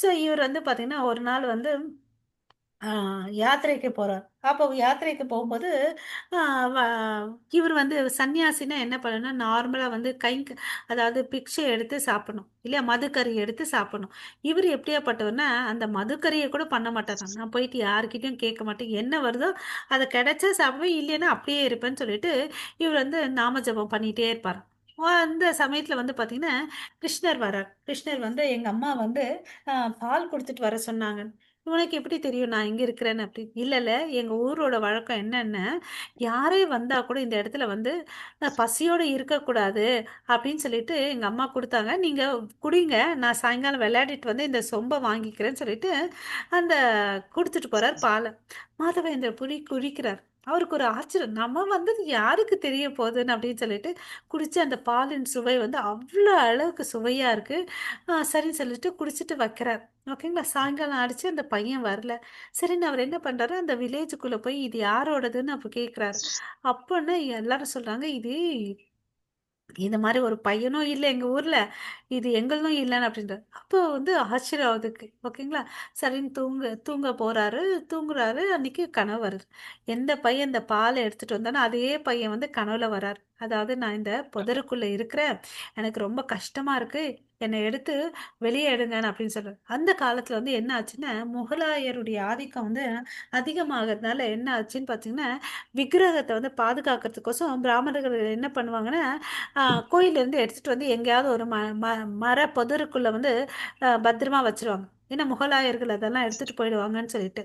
ஸோ இவர் வந்து பார்த்தீங்கன்னா ஒரு நாள் வந்து யாத்திரைக்கு போறார். அப்போ யாத்திரைக்கு போகும்போது ஆ, வ- இவர் வந்து சன்னியாசினா என்ன பண்ணணும்னா நார்மலா வந்து அதாவது பிக்ஷை எடுத்து சாப்பிடணும் இல்லையா, மதுக்கறி எடுத்து சாப்பிடணும். இவர் எப்படியாப்பட்டவர்னா அந்த மதுக்கறியை கூட பண்ண மாட்டாராம். நான் போயிட்டு யாருக்கிட்டையும் கேட்க மாட்டேன், என்ன வருதோ அதை கிடைச்சா சாப்பிடுவேன், இல்லைன்னா அப்படியே இருப்பேன்னு சொல்லிட்டு இவர் வந்து நாம ஜெபம் பண்ணிட்டே இருப்பார். அந்த சமயத்துல வந்து பாத்தீங்கன்னா கிருஷ்ணர் வரார். கிருஷ்ணர் வந்து எங்க அம்மா வந்து பால் கொடுத்துட்டு வர சொன்னாங்க. உனக்கு எப்படி தெரியும் நான் எங்க இருக்கிறேன்னு? அப்படி இல்ல இல்ல, எங்க ஊரோட வழக்கம் என்னன்னு, யாரே வந்தா கூட இந்த இடத்துல வந்து பசியோட இருக்கக்கூடாது அப்படின்னு சொல்லிட்டு எங்க அம்மா கொடுத்தாங்க. நீங்க குடிங்க, நான் சாயங்காலம் விளையாடிட்டு வந்து இந்த சொம்பை வாங்கிக்கிறேன்னு சொல்லிட்டு அந்த கொடுத்துட்டு போறார் பாலை. மாதவேந்திர புரி குடிக்கிறார். அவருக்கு ஒரு ஆச்சரியம், நம்ம வந்தது யாருக்கு தெரிய போகுதுன்னு அப்படின்னு சொல்லிட்டு குடிச்சு அந்த பாலின் சுவை வந்து அவ்வளோ அளவுக்கு சுவையா இருக்கு. சரின்னு சொல்லிட்டு குடிச்சிட்டு வைக்கிறார். ஓகேங்களா? சாயங்காலம் ஆயிடுச்சு, அந்த பையன் வரல. சரின்னு அவர் என்ன பண்றாரு, அந்த வில்லேஜுக்குள்ள போய் இது யாரோடதுன்னு அப்ப கேக்குறாரு. அப்பன்னு எல்லாரும் சொல்றாங்க, இது இந்த மாதிரி ஒரு பையனும் இல்லை எங்க ஊர்ல, இது எங்களும் இல்லைன்னு அப்படின்றாரு. அப்போ வந்து ஆச்சரியம் அதுக்கு. ஓகேங்களா? சரின்னு தூங்க தூங்க போறாரு. தூங்குறாரு. அன்னைக்கு கனவு வருது. எந்த பையன் இந்த பாலை எடுத்துட்டு வந்தானோ அதே பையன் வந்து கனவுல வராரு. அதாவது நான் இந்த புதருக்குள்ள இருக்கிறேன், எனக்கு ரொம்ப கஷ்டமா இருக்கு, என்னை எடுத்து வெளியே எடுங்கன்னு அப்படின்னு சொல்றாரு. அந்த காலத்துல வந்து என்ன ஆச்சுன்னா முகலாயருடைய ஆதிக்கம் வந்து அதிகமாகிறதுனால என்ன ஆச்சுன்னு பாத்தீங்கன்னா, விக்கிரகத்தை வந்து பாதுகாக்கிறதுக்கோசம் பிராமணர்கள் என்ன பண்ணுவாங்கன்னா கோயிலேருந்து எடுத்துட்டு வந்து எங்கேயாவது ஒரு மர புதருக்குள்ள வந்து பத்திரமா வச்சிருவாங்க. ஏன்னா முகலாயர்கள் அதெல்லாம் எடுத்துட்டு போயிடுவாங்கன்னு சொல்லிட்டு.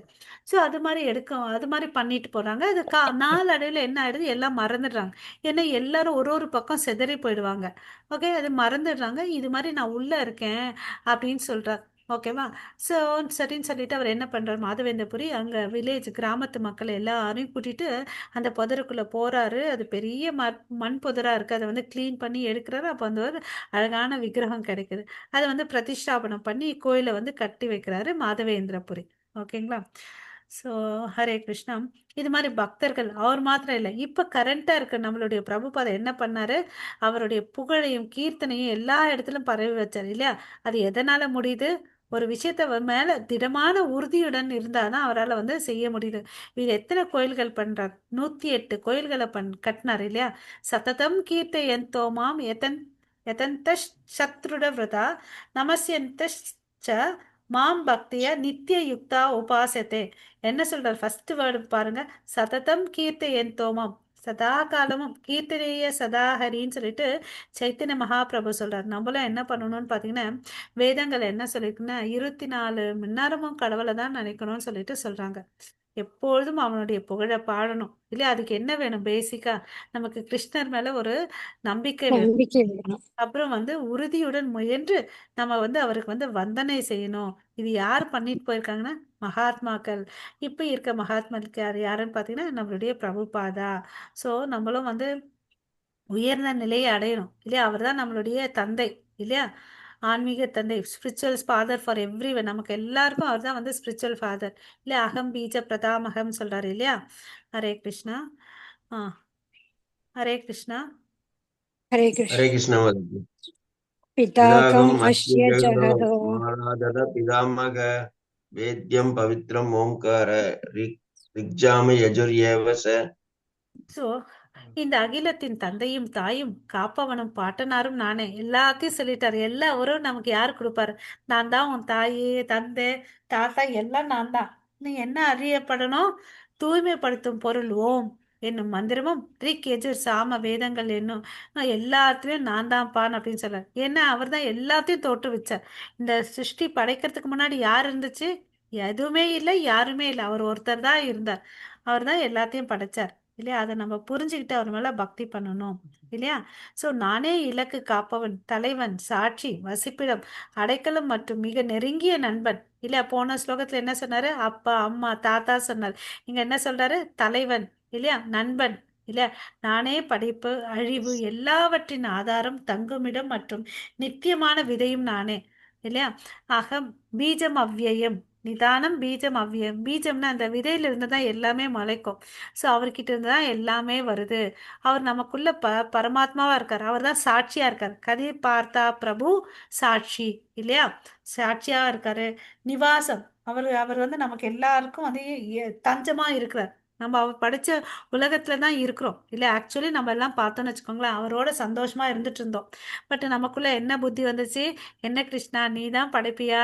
ஸோ அது மாதிரி பண்ணிட்டு போறாங்க. அது நாளடைவில் என்ன ஆயிடுது, எல்லாம் மறந்துடுறாங்க. ஏன்னா எல்லாரும் ஒரு ஒரு பக்கம் சிதறி போயிடுவாங்க. ஓகே, அது மறந்துடுறாங்க. இது மாதிரி நான் உள்ள இருக்கேன் அப்படின்னு சொல்றார். ஓகேவா? ஸோ சரின்னு சொல்லிட்டு அவர் என்ன பண்றாரு, மாதவேந்தபுரி அங்க வில்லேஜ் கிராமத்து மக்கள் எல்லாரையும் கூட்டிட்டு அந்த புதருக்குள்ள போறாரு. அது பெரிய மண் புதரா இருக்கு. அதை வந்து க்ளீன் பண்ணி எடுக்கிறாரு. அப்போ வந்து ஒரு அழகான விக்கிரகம் கிடைக்குது. அதை வந்து பிரதிஷ்டாபனம் பண்ணி கோயிலை வந்து கட்டி வைக்கிறாரு மாதவேந்திரபுரி. ஓகேங்களா? ஸோ ஹரே கிருஷ்ணா. இது மாதிரி பக்தர்கள் அவர் மாத்திரம் இல்லை, இப்ப கரண்டா இருக்க நம்மளுடைய பிரபுபாதை என்ன பண்ணாரு, அவருடைய புகழையும் கீர்த்தனையும் எல்லா இடத்திலும் பரவி வச்சார் இல்லையா? அது எதனால முடியுது, ஒரு விஷயத்த மேல திடமான உறுதியுடன் இருந்தாதான் அவரால் வந்து செய்ய முடியுது. இது எத்தனை கோயில்கள் பண்றார், 108 கோயில்களை கட்டினார் இல்லையா? சததம் கீர்த்த எந்தோமாம் எதந்த சத்ருட விரதா நமஸ்யந்த மாம் பக்திய நித்திய யுக்தா உபாசத்தே. என்ன சொல்றார், ஃபர்ஸ்ட் வேர்டு பாருங்க, சததம் கீர்த்த எந்தோமாம். சதா காலமும் கீர்த்தனைய சதாஹரின்னு சொல்லிட்டு சைத்தன்ய மகாபிரபு சொல்றாரு. நம்மளும் என்ன பண்ணணும்னு பாத்தீங்கன்னா, வேதங்கள் என்ன சொல்லிருக்குன்னா 24 மணி நேரமும் கடவுளை தான் நினைக்கணும்னு சொல்லிட்டு சொல்றாங்க. எப்பொழுதும் அவனுடைய புகழ பாடணும் இல்லையா? அதுக்கு என்ன வேணும்? பேசிக்கா நமக்கு கிருஷ்ணர் மேல ஒரு நம்பிக்கை வேணும். நம்பிக்கை வேணும். அப்புறம் உறுதியுடன் முயன்று நம்ம அவருக்கு வந்தனை செய்யணும். இது யார் பண்ணிட்டு போயிருக்காங்கன்னா மகாத்மாக்கள். இப்ப இருக்க மகாத்மாக்கள் யாருன்னு பாத்தீங்கன்னா நம்மளுடைய பிரபுபாதா. சோ நம்மளும் உயர்ந்த நிலையை அடையணும் இல்லையா? அவர்தான் நம்மளுடைய தந்தை இல்லையா? ஆன்மீக தந்தை, ஸ்பிரிச்சுவல் ஃபாதர் ஃபார் எவ்ரிவன். நமக்கு எல்லாருக்கும் அவர் தான் ஸ்பிரிச்சுவல் ஃபாதர் இல்லையா? அகம் பீஜ பிரதாமகம் சொல்றாரு இல்லையா? ஹரே கிருஷ்ணா. ஆ ஹரே கிருஷ்ணா. ஹரே हरे கிருஷ்ண. कृष्ण माताजी। பிதாகம் इदागम அஸ்ய अस्य ஜகதோ मालादद पितामह वेद्यं पवित्रम् ओंकार ऋग्जाम यजुर्येव स। சோ இந்த அகிலத்தின் தந்தையும் தாயும் காப்பவனும் பாட்டனாரும் நானே. எல்லாத்தையும் சொல்லிட்டாரு. எல்லாரும் நமக்கு யாரு கொடுப்பாரு? நான் தான் உன் தாயே, தந்தை, தாத்தா எல்லாம் நான் தான். நீ என்ன அறியப்படணும்? தூய்மைப்படுத்தும் பொருள் ஓம் என்னும் மந்திரமும் ரிக் யஜுர் சாம வேதங்கள் என்னும் எல்லாத்துலயும் நான் தான் பான் அப்படின்னு சொல்றாரு. ஏன்னா அவர் தான் எல்லாத்தையும் தோற்றுவிச்சார். இந்த சிருஷ்டி படைக்கிறதுக்கு முன்னாடி யார் இருந்துச்சு? எதுவுமே இல்லை, யாருமே இல்லை. அவர் ஒருத்தர் தான் இருந்தார். அவர் தான் எல்லாத்தையும் படைச்சார் இல்லையா? அதை நம்ம புரிஞ்சுக்கிட்டு அவர் மேல பக்தி பண்ணணும் இல்லையா? சோ நானே இலக்கு காப்பவன், தலைவன், சாட்சி, வசிப்பிடம், அடைக்கலம் மற்றும் மிக நெருங்கிய நண்பன் இல்லையா? போன ஸ்லோகத்துல என்ன சொன்னாரு? அப்பா, அம்மா, தாத்தா சொன்னார். இங்க என்ன சொல்றாரு? தலைவன் இல்லையா? நண்பன் இல்லையா? நானே படைப்பு, அழிவு எல்லாவற்றின் ஆதாரம், தங்குமிடம் மற்றும் நித்தியமான விதையும் நானே இல்லையா? அகம் பீஜம் அவ்யயம் நிதானம் பீஜம் அவ்வியம். பீஜம்னா அந்த விதையில இருந்து தான் எல்லாமே முளைக்கும். ஸோ அவர்கிட்ட இருந்து தான் எல்லாமே வருது. அவர் நமக்குள்ள பரமாத்மாவா இருக்கார். அவர் தான் சாட்சியா இருக்கார். கதிர் பார்த்தா பிரபு சாட்சி இல்லையா? சாட்சியா இருக்காரு. நிவாசம் அவர் அவர் நமக்கு எல்லாருக்கும் தஞ்சமா இருக்கிறார். நம்ம அவர் படிச்ச உலகத்துல தான் இருக்கிறோம் இல்ல? ஆக்சுவலி நம்ம எல்லாம் பார்த்தோம்னு வச்சுக்கோங்களேன், அவரோட சந்தோஷமா இருந்துட்டு இருந்தோம். பட் நமக்குள்ள என்ன புத்தி வந்துச்சு? என்ன கிருஷ்ணா நீ தான் படைப்பியா,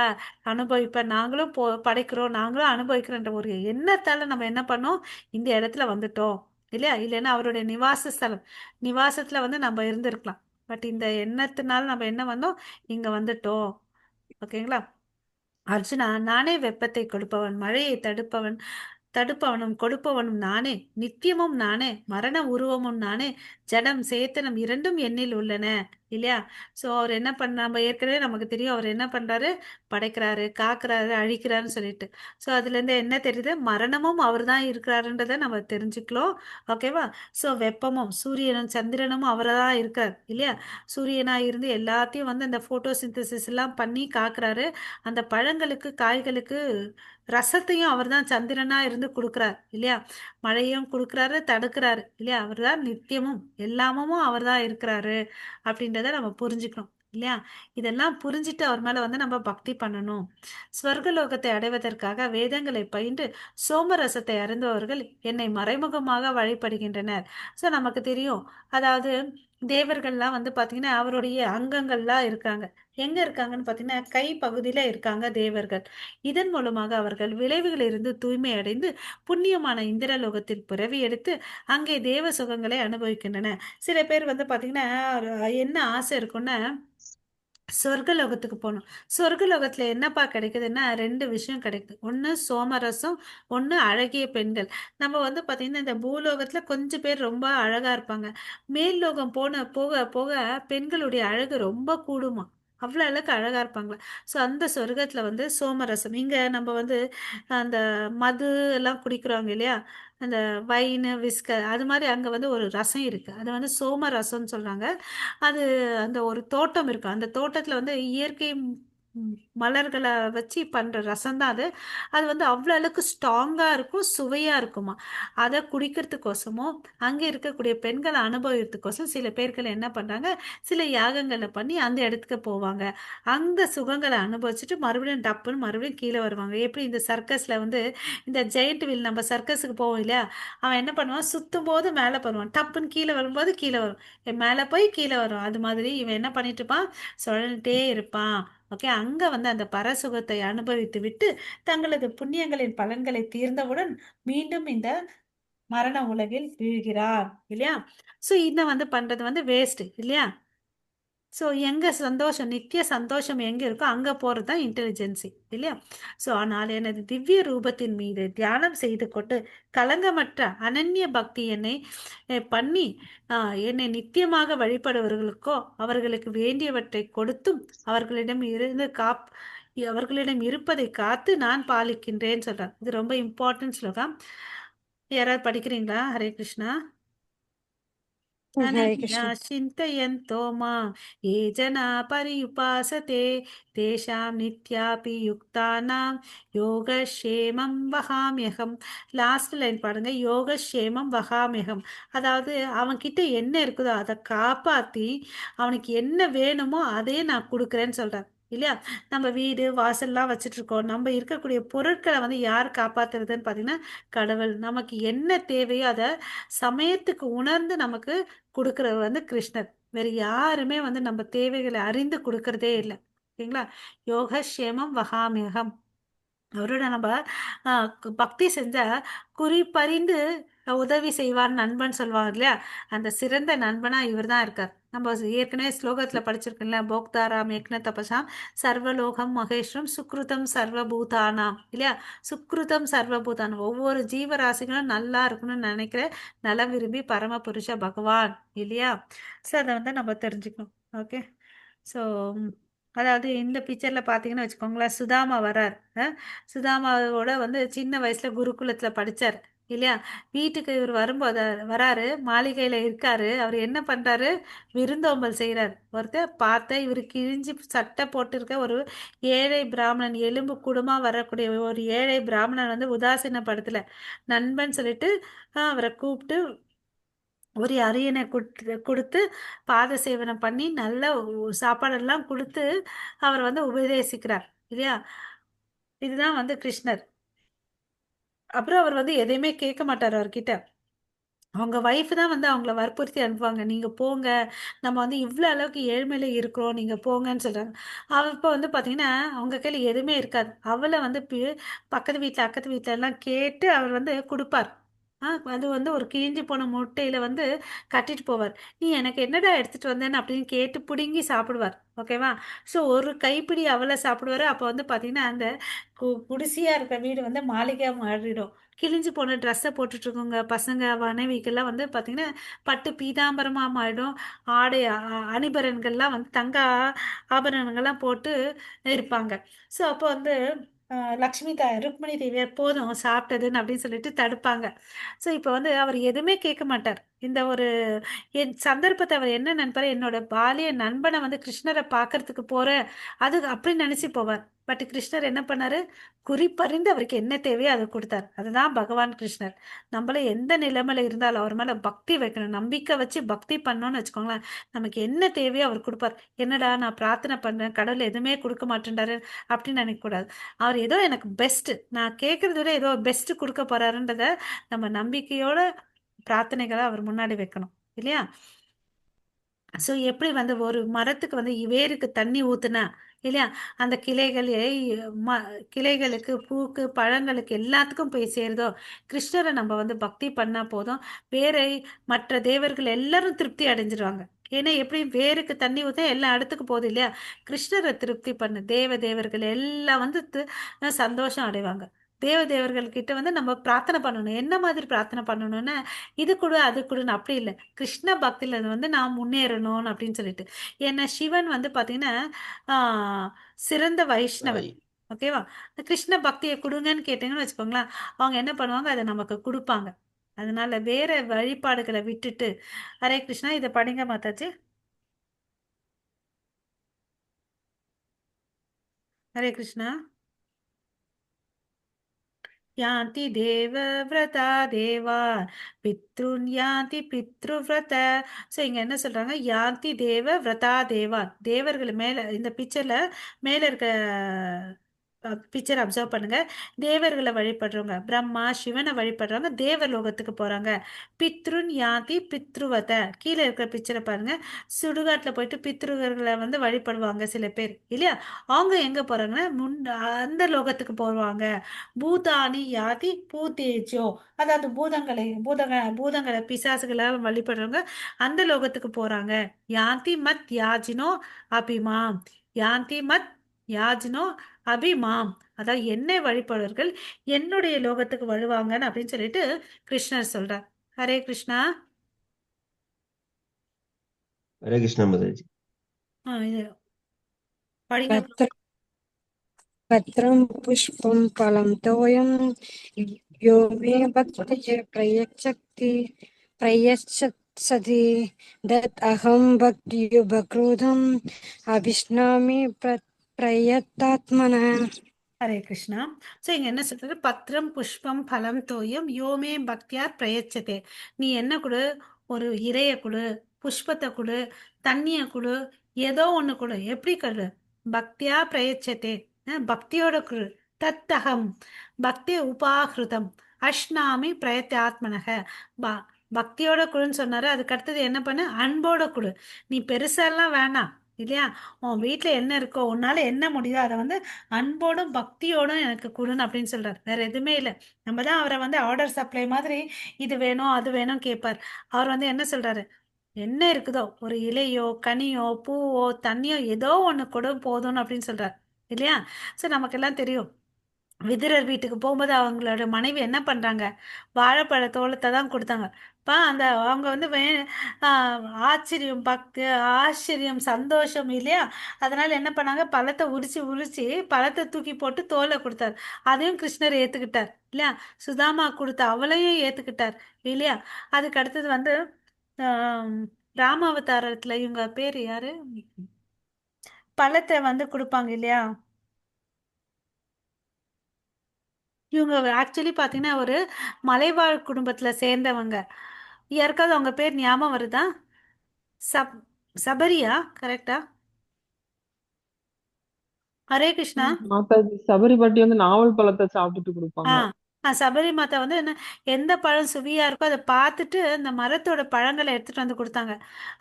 அனுபவிப்ப, நாங்களும் படைக்கிறோம், நாங்களும் அனுபவிக்கிறோன்ற ஒரு எண்ணத்தால நம்ம என்ன பண்ணோம்? இந்த இடத்துல வந்துட்டோம் இல்லையா? இல்லைன்னா அவருடைய நிவாச ஸ்தலம், நிவாசத்துல நம்ம இருந்திருக்கலாம். பட் இந்த எண்ணத்தினால நம்ம என்ன வந்தோம்? இங்க வந்துட்டோம். ஓகேங்களா? அர்ஜுனா, நானே வெப்பத்தை கொடுப்பவன், மழையை தடுப்பவனும் கொடுப்பவனும் நானே, நித்தியமும் நானே, மரண உருவமும் நானே, ஜடம் சேத்தனம் இரண்டும் என்னில் உள்ளன இல்லையா? சோ அவர் என்ன பண்ண, நம்ம ஏற்கனவே நமக்கு தெரியும் அவர் என்ன பண்றாரு? படைக்கிறாரு, காக்குறாரு, அழிக்கிறாருன்னு சொல்லிட்டு. சோ அதுல இருந்து என்ன தெரியுது? மரணமும் அவர் தான் இருக்கிறாருன்றதை நம்ம தெரிஞ்சுக்கலாம். ஓகேவா? சோ வெப்பமும் சூரியனும் சந்திரனும் அவரை தான் இருக்கார் இல்லையா? சூரியனா இருந்து எல்லாத்தையும் அந்த போட்டோசிந்தசிஸ் எல்லாம் பண்ணி காக்குறாரு. அந்த பழங்களுக்கு, காய்களுக்கு ரசத்தையும் அவர் தான் சந்திரனா இருந்து கொடுக்குறார் இல்லையா? மழையும் கொடுக்குறாரு, தடுக்கிறாரு இல்லையா? அவர் தான் நித்தியமும் எல்லாமும் அவர் தான் இருக்கிறாரு அப்படின்றத நம்ம புரிஞ்சுக்கணும் இல்லையா? இதெல்லாம் புரிஞ்சுட்டு அவர் மேல நம்ம பக்தி பண்ணணும். ஸ்வர்கலோகத்தை அடைவதற்காக வேதங்களை பயின்று சோமரசத்தை அறிந்தவர்கள் என்னை மறைமுகமாக வழிபடுகின்றனர். ஸோ நமக்கு தெரியும், அதாவது தேவர்கள்லாம் பாத்தீங்கன்னா அவருடைய அங்கங்கள்லாம் இருக்காங்க. எங்க இருக்காங்கன்னு பாத்தீங்கன்னா கை பகுதியில இருக்காங்க தேவர்கள். இதன் மூலமாக அவர்கள் விளைவுகளிலிருந்து தூய்மை அடைந்து புண்ணியமான இந்திரலோகத்தில் பிறவி எடுத்து அங்கே தேவ சுகங்களை அனுபவிக்கின்றன. சில பேர் பாத்தீங்கன்னா என்ன ஆசை இருக்குன்னா சொர்க்கலோகத்துக்கு போகணும். சொர்க்கலோகத்துல என்னப்பா கிடைக்குதுன்னா ரெண்டு விஷயம் கிடைக்குது. ஒண்ணு சோமரசம், ஒண்ணு அழகிய பெண்கள். நம்ம பாத்தீங்கன்னா இந்த பூலோகத்துல கொஞ்சம் பேர் ரொம்ப அழகா இருப்பாங்க. மேல் லோகம் போக போக பெண்களுடைய அழகு ரொம்ப கூடுமா. அவ்வளவு அளவுக்கு அழகா இருப்பாங்களா. சோ அந்த சொர்க்கத்துல சோமரசம். இங்க நம்ம அந்த மது எல்லாம் குடிக்கிறோங்க இல்லையா? அந்த வைன் விஸ்க அது மாதிரி அங்க ஒரு ரசம் இருக்கு. அது சோம ரசம்னு சொல்றாங்க. அது அந்த ஒரு தோட்டம் இருக்கு. அந்த தோட்டத்துல இயற்கை மலர்களை வச்சு பண்ற ரசம் தான் அது. அது அவ்வளவு அளவுக்கு ஸ்ட்ராங்கா இருக்கும், சுவையா இருக்குமா. அதை குடிக்கிறதுக்கோசமும் அங்க இருக்கக்கூடிய பெண்களை அனுபவிக்கிறதுக்கோசம் சில பேர்கள் என்ன பண்றாங்க? சில யாகங்களை பண்ணி அந்த இடத்துக்கு போவாங்க. அந்த சுகங்களை அனுபவிச்சுட்டு மறுபடியும் டப்புன்னு மறுபடியும் கீழே வருவாங்க. எப்படி இந்த சர்க்கஸ்ல இந்த ஜெயிண்ட் வீல், நம்ம சர்க்கஸுக்கு போவோம் இல்லையா? அவன் என்ன பண்ணுவான்? சுத்தும் போது மேலே வருவான், டப்புன்னு கீழே வரும்போது கீழே வரும், மேலே போய் கீழே வரும். அது மாதிரி இவன் என்ன பண்ணிட்டு இருப்பான்? சுழன்ட்டே இருப்பான். ஓகே, அங்க அந்த பரசுகத்தை அனுபவித்து விட்டு தங்களது புண்ணியங்களின் பலன்களை தீர்ந்தவுடன் மீண்டும் இந்த மரண உலகில் வீழ்கிறார் இல்லையா? ஸோ இதை வந்து பண்றது வந்து வேஸ்ட் இல்லையா? ஸோ எங்கே சந்தோஷம், நித்திய சந்தோஷம் எங்கே இருக்கோ அங்கே போகிறது தான் இன்டெலிஜென்சி இல்லையா? ஸோ ஆனால் எனது திவ்ய ரூபத்தின் மீது தியானம் செய்து கொண்டு களங்கமற்ற அனன்ய பக்தி என்னை பண்ணி என்னை நித்தியமாக வழிபடுபவர்களுக்கோ அவர்களுக்கு வேண்டியவற்றை கொடுத்தும் அவர்களிடம் இருந்து அவர்களிடம் இருப்பதை காத்து நான் பாலிக்கின்றேன்னு சொல்றேன். இது ரொம்ப இம்பார்ட்டன்ட் ஸ்லோகம். யாராவது படிக்கிறீங்களா? ஹரே கிருஷ்ணா. ஹரே अनन्या கிருஷ்ணா. चिन्तयन्तो मां ये जना पर्युपासते तेषां नित्यापि युक्तानां யோகக்ஷேமம் வகாமியகம். லாஸ்ட் லைன் பாருங்க, யோகக்ஷேமம் வகாமியகம். அதாவது அவன்கிட்ட என்ன இருக்குதோ அதை காப்பாற்றி அவனுக்கு என்ன வேணுமோ அதையே நான் கொடுக்குறேன்னு சொல்கிறேன் இல்லையா? நம்ம வீடு வாசல்லாம் வச்சுட்டு இருக்கோம். நம்ம இருக்கக்கூடிய பொருட்களை வந்து யார் காப்பாத்துறதுன்னு பார்த்தீங்கன்னா கடவுள். நமக்கு என்ன தேவையோ அதை சமயத்துக்கு உணர்ந்து நமக்கு கொடுக்கறவர் வந்து கிருஷ்ணர். வேற யாருமே வந்து நம்ம தேவைகளை அறிந்து கொடுக்கறதே இல்லை. ஓகேங்களா? யோகக்ஷேமம் வகாமியகம். அவரோட நம்ம பக்தி செஞ்சா குறிப்பறிந்து உதவி செய்வார் நண்பன் சொல்லுவாங்க இல்லையா? அந்த சிறந்த நண்பனா இவர் தான் இருக்கார். நம்ம ஏற்கனவே ஸ்லோகத்துல படிச்சிருக்கோம்ல, போக்தாராம் யக்ன தபசாம் சர்வலோகம் மகேஸ்வரம் சுக்ருதம் சர்வபூதானாம் இல்லையா? சுக்ருதம் சர்வபூதானம், ஒவ்வொரு ஜீவராசிகளும் நல்லா இருக்கணும்னு நினைக்கிற நலம் விரும்பி பரமபுருஷ பகவான் இல்லையா? ஸோ அதை வந்து நம்ம தெரிஞ்சுக்கணும். ஓகே. ஸோ அதாவது இந்த பிக்சரில் பார்த்தீங்கன்னு வச்சுக்கோங்களேன், சுதாமா வரார். சுதாமாவோட வந்து சின்ன வயசில் குருகுலத்தில் படித்தார் இல்லையா? வீட்டுக்கு இவர் வரும்போது வராரு, மாளிகையில் இருக்காரு. அவர் என்ன பண்ணுறாரு? விருந்தோம்பல் செய்கிறார். ஒருத்தர் பார்த்த இவர் கிழிஞ்சி சட்டை போட்டிருக்க ஒரு ஏழை பிராமணன், எலும்பு குடுமா வரக்கூடிய ஒரு ஏழை பிராமணன் வந்து உதாசீனப்படுத்தலை. நண்பன் சொல்லிட்டு அவரை கூப்பிட்டு ஒரு அரியணை கொடுத்து பாத சேவனம் பண்ணி நல்ல சாப்பாடெல்லாம் கொடுத்து அவர் வந்து உபதேசிக்கிறார் இல்லையா? இதுதான் வந்து கிருஷ்ணர். அப்புறம் அவர் வந்து எதையுமே கேட்க மாட்டார் அவர்கிட்ட. அவங்க ஒய்ஃப் தான் வந்து அவங்கள வற்புறுத்தி அனுப்புவாங்க. நீங்கள் போங்க, நம்ம வந்து இவ்வளோ அளவுக்கு ஏழ்மையில இருக்கிறோம், நீங்கள் போங்கன்னு சொல்கிறாங்க. அவள் இப்போ வந்து பார்த்தீங்கன்னா அவங்க கையில் எதுவுமே இருக்காது. அவளை வந்து பக்கத்து வீட்டில் அக்கத்து வீட்டில எல்லாம் கேட்டு அவர் வந்து கொடுப்பார். அது வந்து ஒரு கிழிஞ்சு போன முட்டையில வந்து கட்டிட்டு போவார். நீ எனக்கு என்னடா எடுத்துட்டு வந்தேன்னு அப்படின்னு கேட்டு பிடுங்கி சாப்பிடுவார். ஓகேவா? ஸோ ஒரு கைப்பிடி அவளை சாப்பிடுவார். அப்போ வந்து பார்த்தீங்கன்னா அந்த குடிசையாக இருக்கிற வீடு வந்து மாளிகையாக மாறிடும். கிழிஞ்சு போன ட்ரெஸ்ஸை போட்டுட்டு இருக்கவங்க பசங்க மனைவிக்கெல்லாம் வந்து பார்த்தீங்கன்னா பட்டு பீதாம்பரமாக மாறிடும். ஆடை அணிபரன்கள்லாம் வந்து தங்க ஆபரணங்கள்லாம் போட்டு இருப்பாங்க. ஸோ அப்போ வந்து லக்ஷ்மி ருக்மிணி தேவியார் போதும் சாப்பிட்டதுன்னு அப்படின்னு சொல்லிட்டு தடுப்பாங்க. ஸோ இப்போ வந்து அவர் எதுவுமே கேட்க மாட்டார். இந்த ஒரு என் சந்தர்ப்பத்தை அவர் என்ன நினைப்பாரு, என்னோட பாலிய நண்பனை வந்து கிருஷ்ணரை பார்க்கறதுக்கு போறேன் அது அப்படின்னு நினைச்சு போவார். பட் கிருஷ்ணர் என்ன பண்ணாரு? குறிப்பறிந்து அவருக்கு என்ன தேவையோ அதை கொடுத்தார். அதுதான் பகவான் கிருஷ்ணர். நம்மள எந்த நிலைமையில இருந்தாலும் அவர் மேல பக்தி வைக்கணும், நம்பிக்கை வச்சு பக்தி பண்ணோம்னு வச்சுக்கோங்களேன், நமக்கு என்ன தேவையோ அவர் கொடுப்பார். என்னடா நான் பிரார்த்தனை பண்றேன், கடவுள் எதுவுமே கொடுக்க மாட்டேன்டாரு அப்படின்னு நினைக்கக்கூடாது. அவர் ஏதோ எனக்கு பெஸ்ட், நான் கேட்கறத விட ஏதோ பெஸ்ட் கொடுக்க போறாருன்றத நம்ம நம்பிக்கையோட பிரார்த்தனைகளை அவர் முன்னாடி வைக்கணும் இல்லையா? ஸோ எப்படி வந்து ஒரு மரத்துக்கு வந்து வேருக்கு தண்ணி ஊத்துனா இல்லையா, அந்த கிளைகளுக்கு பூக்கு பழங்களுக்கு எல்லாத்துக்கும் போய் சேருதோ, கிருஷ்ணரை நம்ம வந்து பக்தி பண்ணா போதும், வேரை மற்ற தேவர்கள் எல்லாரும் திருப்தி அடைஞ்சிருவாங்க. ஏன்னா எப்படி வேருக்கு தண்ணி ஊத்த எல்லா இடத்துக்கும் போகுது இல்லையா? கிருஷ்ணரை திருப்தி பண்ணு, தேவர்கள் எல்லாம் வந்து சந்தோஷம் அடைவாங்க. தேவர்கள் கிட்ட வந்து நம்ம பிரார்த்தனை பண்ணணும். என்ன மாதிரி பிரார்த்தனை பண்ணணும்னா, இது கொடு அது கொடுன்னு அப்படி இல்லை, கிருஷ்ண பக்தியில வந்து நான் முன்னேறணும் அப்படின்னு சொல்லிட்டு. ஏன்னா சிவன் வந்து பாத்தீங்கன்னா சிறந்த வைஷ்ணவர். ஓகேவா? இந்த கிருஷ்ண பக்தியை கொடுங்கன்னு கேட்டீங்கன்னு வச்சுக்கோங்களேன், அவங்க என்ன பண்ணுவாங்க, அதை நமக்கு கொடுப்பாங்க. அதனால வேற வழிபாடுகளை விட்டுட்டு ஹரே கிருஷ்ணா இதை படிங்க மாதாஜி. ஹரே கிருஷ்ணா. யாந்தி தேவவ்ரதா தேவா பித்ருன் யாந்தி பித்ருவ்ரத. ஸோ இங்க என்ன சொல்றாங்க? யாந்தி தேவ விரதா தேவா, தேவர்கள் மேல இந்த பிக்சர்ல மேல இருக்க பிக்சர் அப்சர்வ் பண்ணுங்க. தேவர்களை வழிபடுறவங்க, பிரம்மா சிவனை வழிபடுறவங்க தேவர் லோகத்துக்கு போறாங்க. பித்ருன் யாதி பித்ருவத, கீழே இருக்கிற பிக்சரை பாருங்க. சுடுகாட்டில் போயிட்டு பித்ருவர்களை வந்து வழிபடுவாங்க சில பேர் இல்லையா. அவங்க எங்க போறாங்கன்னா அந்த லோகத்துக்கு போவாங்க. பூதானி யாதி பூதேஜோ, அதாவது பூதங்களை பிசாசுகளை வழிபடுறவங்க அந்த லோகத்துக்கு போறாங்க. யாந்தி மத் யாஜினோ அபிமாம், யாந்தி மத் யாஜினோ அபிமாம், அதாவது என்னை வழிபடுவர்கள் என்னுடைய லோகத்துக்கு வருவாங்கன்னு அப்படின்னு சொல்லிட்டு கிருஷ்ணர் சொல்றார். ஹரே கிருஷ்ணா. ஹரே கிருஷ்ணா மாதாஜி. இது படிங்க. பத்ர- பத்ரம் புஷ்பம் பலம் தோயம் யோ மே பக்திய பிரயச்சதி தத் அகம் பக்தியுபக்ரோதம் அபிஷ்னாமி பிரயத்தாத்மன. ஹரே கிருஷ்ணா. ஸோ இங்க என்ன சொல்றது, பத்திரம் புஷ்பம் பலம் தோயம் யோமே பக்தியார் பிரயச்சதே. நீ என்ன கொடு, ஒரு இரைய கொடு, புஷ்பத்தை கொடு, தண்ணிய கொடு, ஏதோ ஒண்ணு கொடு. எப்படி கொடு, பக்தியா பிரயச்சதே, பக்தியோட கொடு. தத்தகம் பக்தி உபாகிருதம் அஷ்னாமி பிரயத்தாத்மனக. ப பக்தியோட கொடுன்னு சொன்னாரு. அதுக்கு அடுத்தது என்ன பண்ணு, அன்போட கொடு. நீ பெருசாலாம் வேணாம் இல்லையா. உன் வீட்டில் என்ன இருக்கோ, உன்னால என்ன முடியுதோ அதை வந்து அன்போடும் பக்தியோடும் எனக்கு கொடுன்னு அப்படின்னு சொல்றாரு. வேற எதுவுமே இல்லை. நம்ம தான் அவரை வந்து ஆர்டர் சப்ளை மாதிரி இது வேணும் அது வேணும் கேட்பார். அவர் வந்து என்ன சொல்றாரு, என்ன இருக்குதோ ஒரு இலையோ கனியோ பூவோ தண்ணியோ ஏதோ ஒன்று கொடு போதும்னு அப்படின்னு சொல்றாரு இல்லையா. ஸோ நமக்கெல்லாம் தெரியும், விதுரர் வீட்டுக்கு போகும்போது அவங்களோட மனைவி என்ன பண்றாங்க, வாழைப்பழ தோளத்தை தான் கொடுத்தாங்க. அந்த அவங்க வந்து ஆச்சரியம் பக்தி ஆச்சரியம் சந்தோஷம் இல்லையா. அதனால என்ன பண்ணாங்க, பழத்தை உரிச்சு உரிச்சு பழத்தை தூக்கி போட்டு தோலை கொடுத்தாரு. அதையும் கிருஷ்ணர் ஏத்துக்கிட்டார் இல்லையா. சுதாமா கொடுத்த அவளையும் ஏத்துக்கிட்டார் இல்லையா. அதுக்கு அடுத்தது வந்து ஆம், ராமாவதாரத்துல இவங்க பேர் யாரு, பழத்தை வந்து கொடுப்பாங்க இல்லையா. இவங்க ஆக்சுவலி பார்த்தீங்கன்னா ஒரு மலைவாழ் குடும்பத்தில் சேர்ந்தவங்க. யாருக்காவது அவங்க பேர் ஞாபகம் வருதா? சப் சபரியா, கரெக்டா? ஹரே கிருஷ்ணா. மாதாஜி சபரி பாட்டி வந்து நாவல் பழத்தை சாப்பிட்டுட்டு ஆ கொடுப்பாங்க. சபரி மாதா வந்து என்ன, எந்த பழம் சுவையா இருக்கோ அதை பார்த்துட்டு அந்த மரத்தோட பழங்களை எடுத்துட்டு வந்து கொடுத்தாங்க.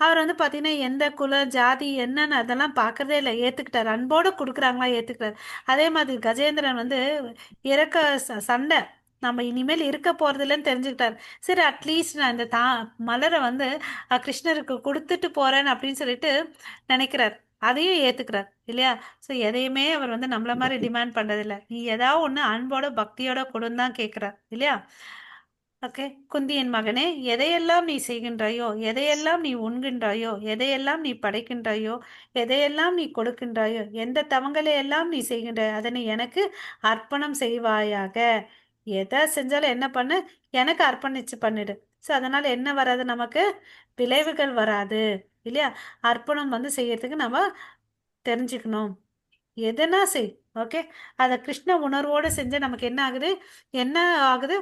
அவர் வந்து பார்த்தீங்கன்னா எந்த குல ஜாதி என்னன்னு அதெல்லாம் பார்க்கறதே இல்லை, ஏத்துக்கிட்டார். அன்போடு கொடுக்குறாங்களா ஏத்துக்கிட்டார். அதே மாதிரி கஜேந்திரன் வந்து இறக்க சண்டை, நம்ம இனிமேல் இருக்க போறது இல்லைன்னு தெரிஞ்சுக்கிட்டார். சரி அட்லீஸ்ட் நான் இந்த மலரை வந்து கிருஷ்ணருக்கு கொடுத்துட்டு போறேன் அப்படின்னு சொல்லிட்டு நினைக்கிறார். அதையும் ஏத்துக்கிறார் இல்லையா. ஸோ எதையுமே அவர் வந்து நம்மள மாதிரி டிமாண்ட் பண்றதில்ல. நீ ஏதாவது ஒன்று அன்போட பக்தியோட கொடுன்னு தான் கேட்கிறார் இல்லையா. ஓகே. குந்தியின் மகனே, எதையெல்லாம் நீ செய்கின்றாயோ, எதையெல்லாம் நீ உண்கின்றாயோ, எதையெல்லாம் நீ படைக்கின்றாயோ, எதையெல்லாம் நீ கொடுக்கின்றாயோ, எந்த தவங்களை எல்லாம் நீ செய்கின்றாயோ அதனை எனக்கு அர்ப்பணம் செய்வாயாக. எதை செஞ்சாலும் என்ன பண்ணு, எனக்கு அர்ப்பணிச்சு பண்ணிடு. ஸோ அதனால என்ன வராது, நமக்கு விளைவுகள் வராது இல்லையா. அர்ப்பணம் வந்து செய்யறதுக்கு நம்ம தெரிஞ்சுக்கணும். எதுனா செய், ஓகே. அதை கிருஷ்ண உணர்வோடு செஞ்சு நமக்கு என்ன ஆகுது, என்ன ஆகுது,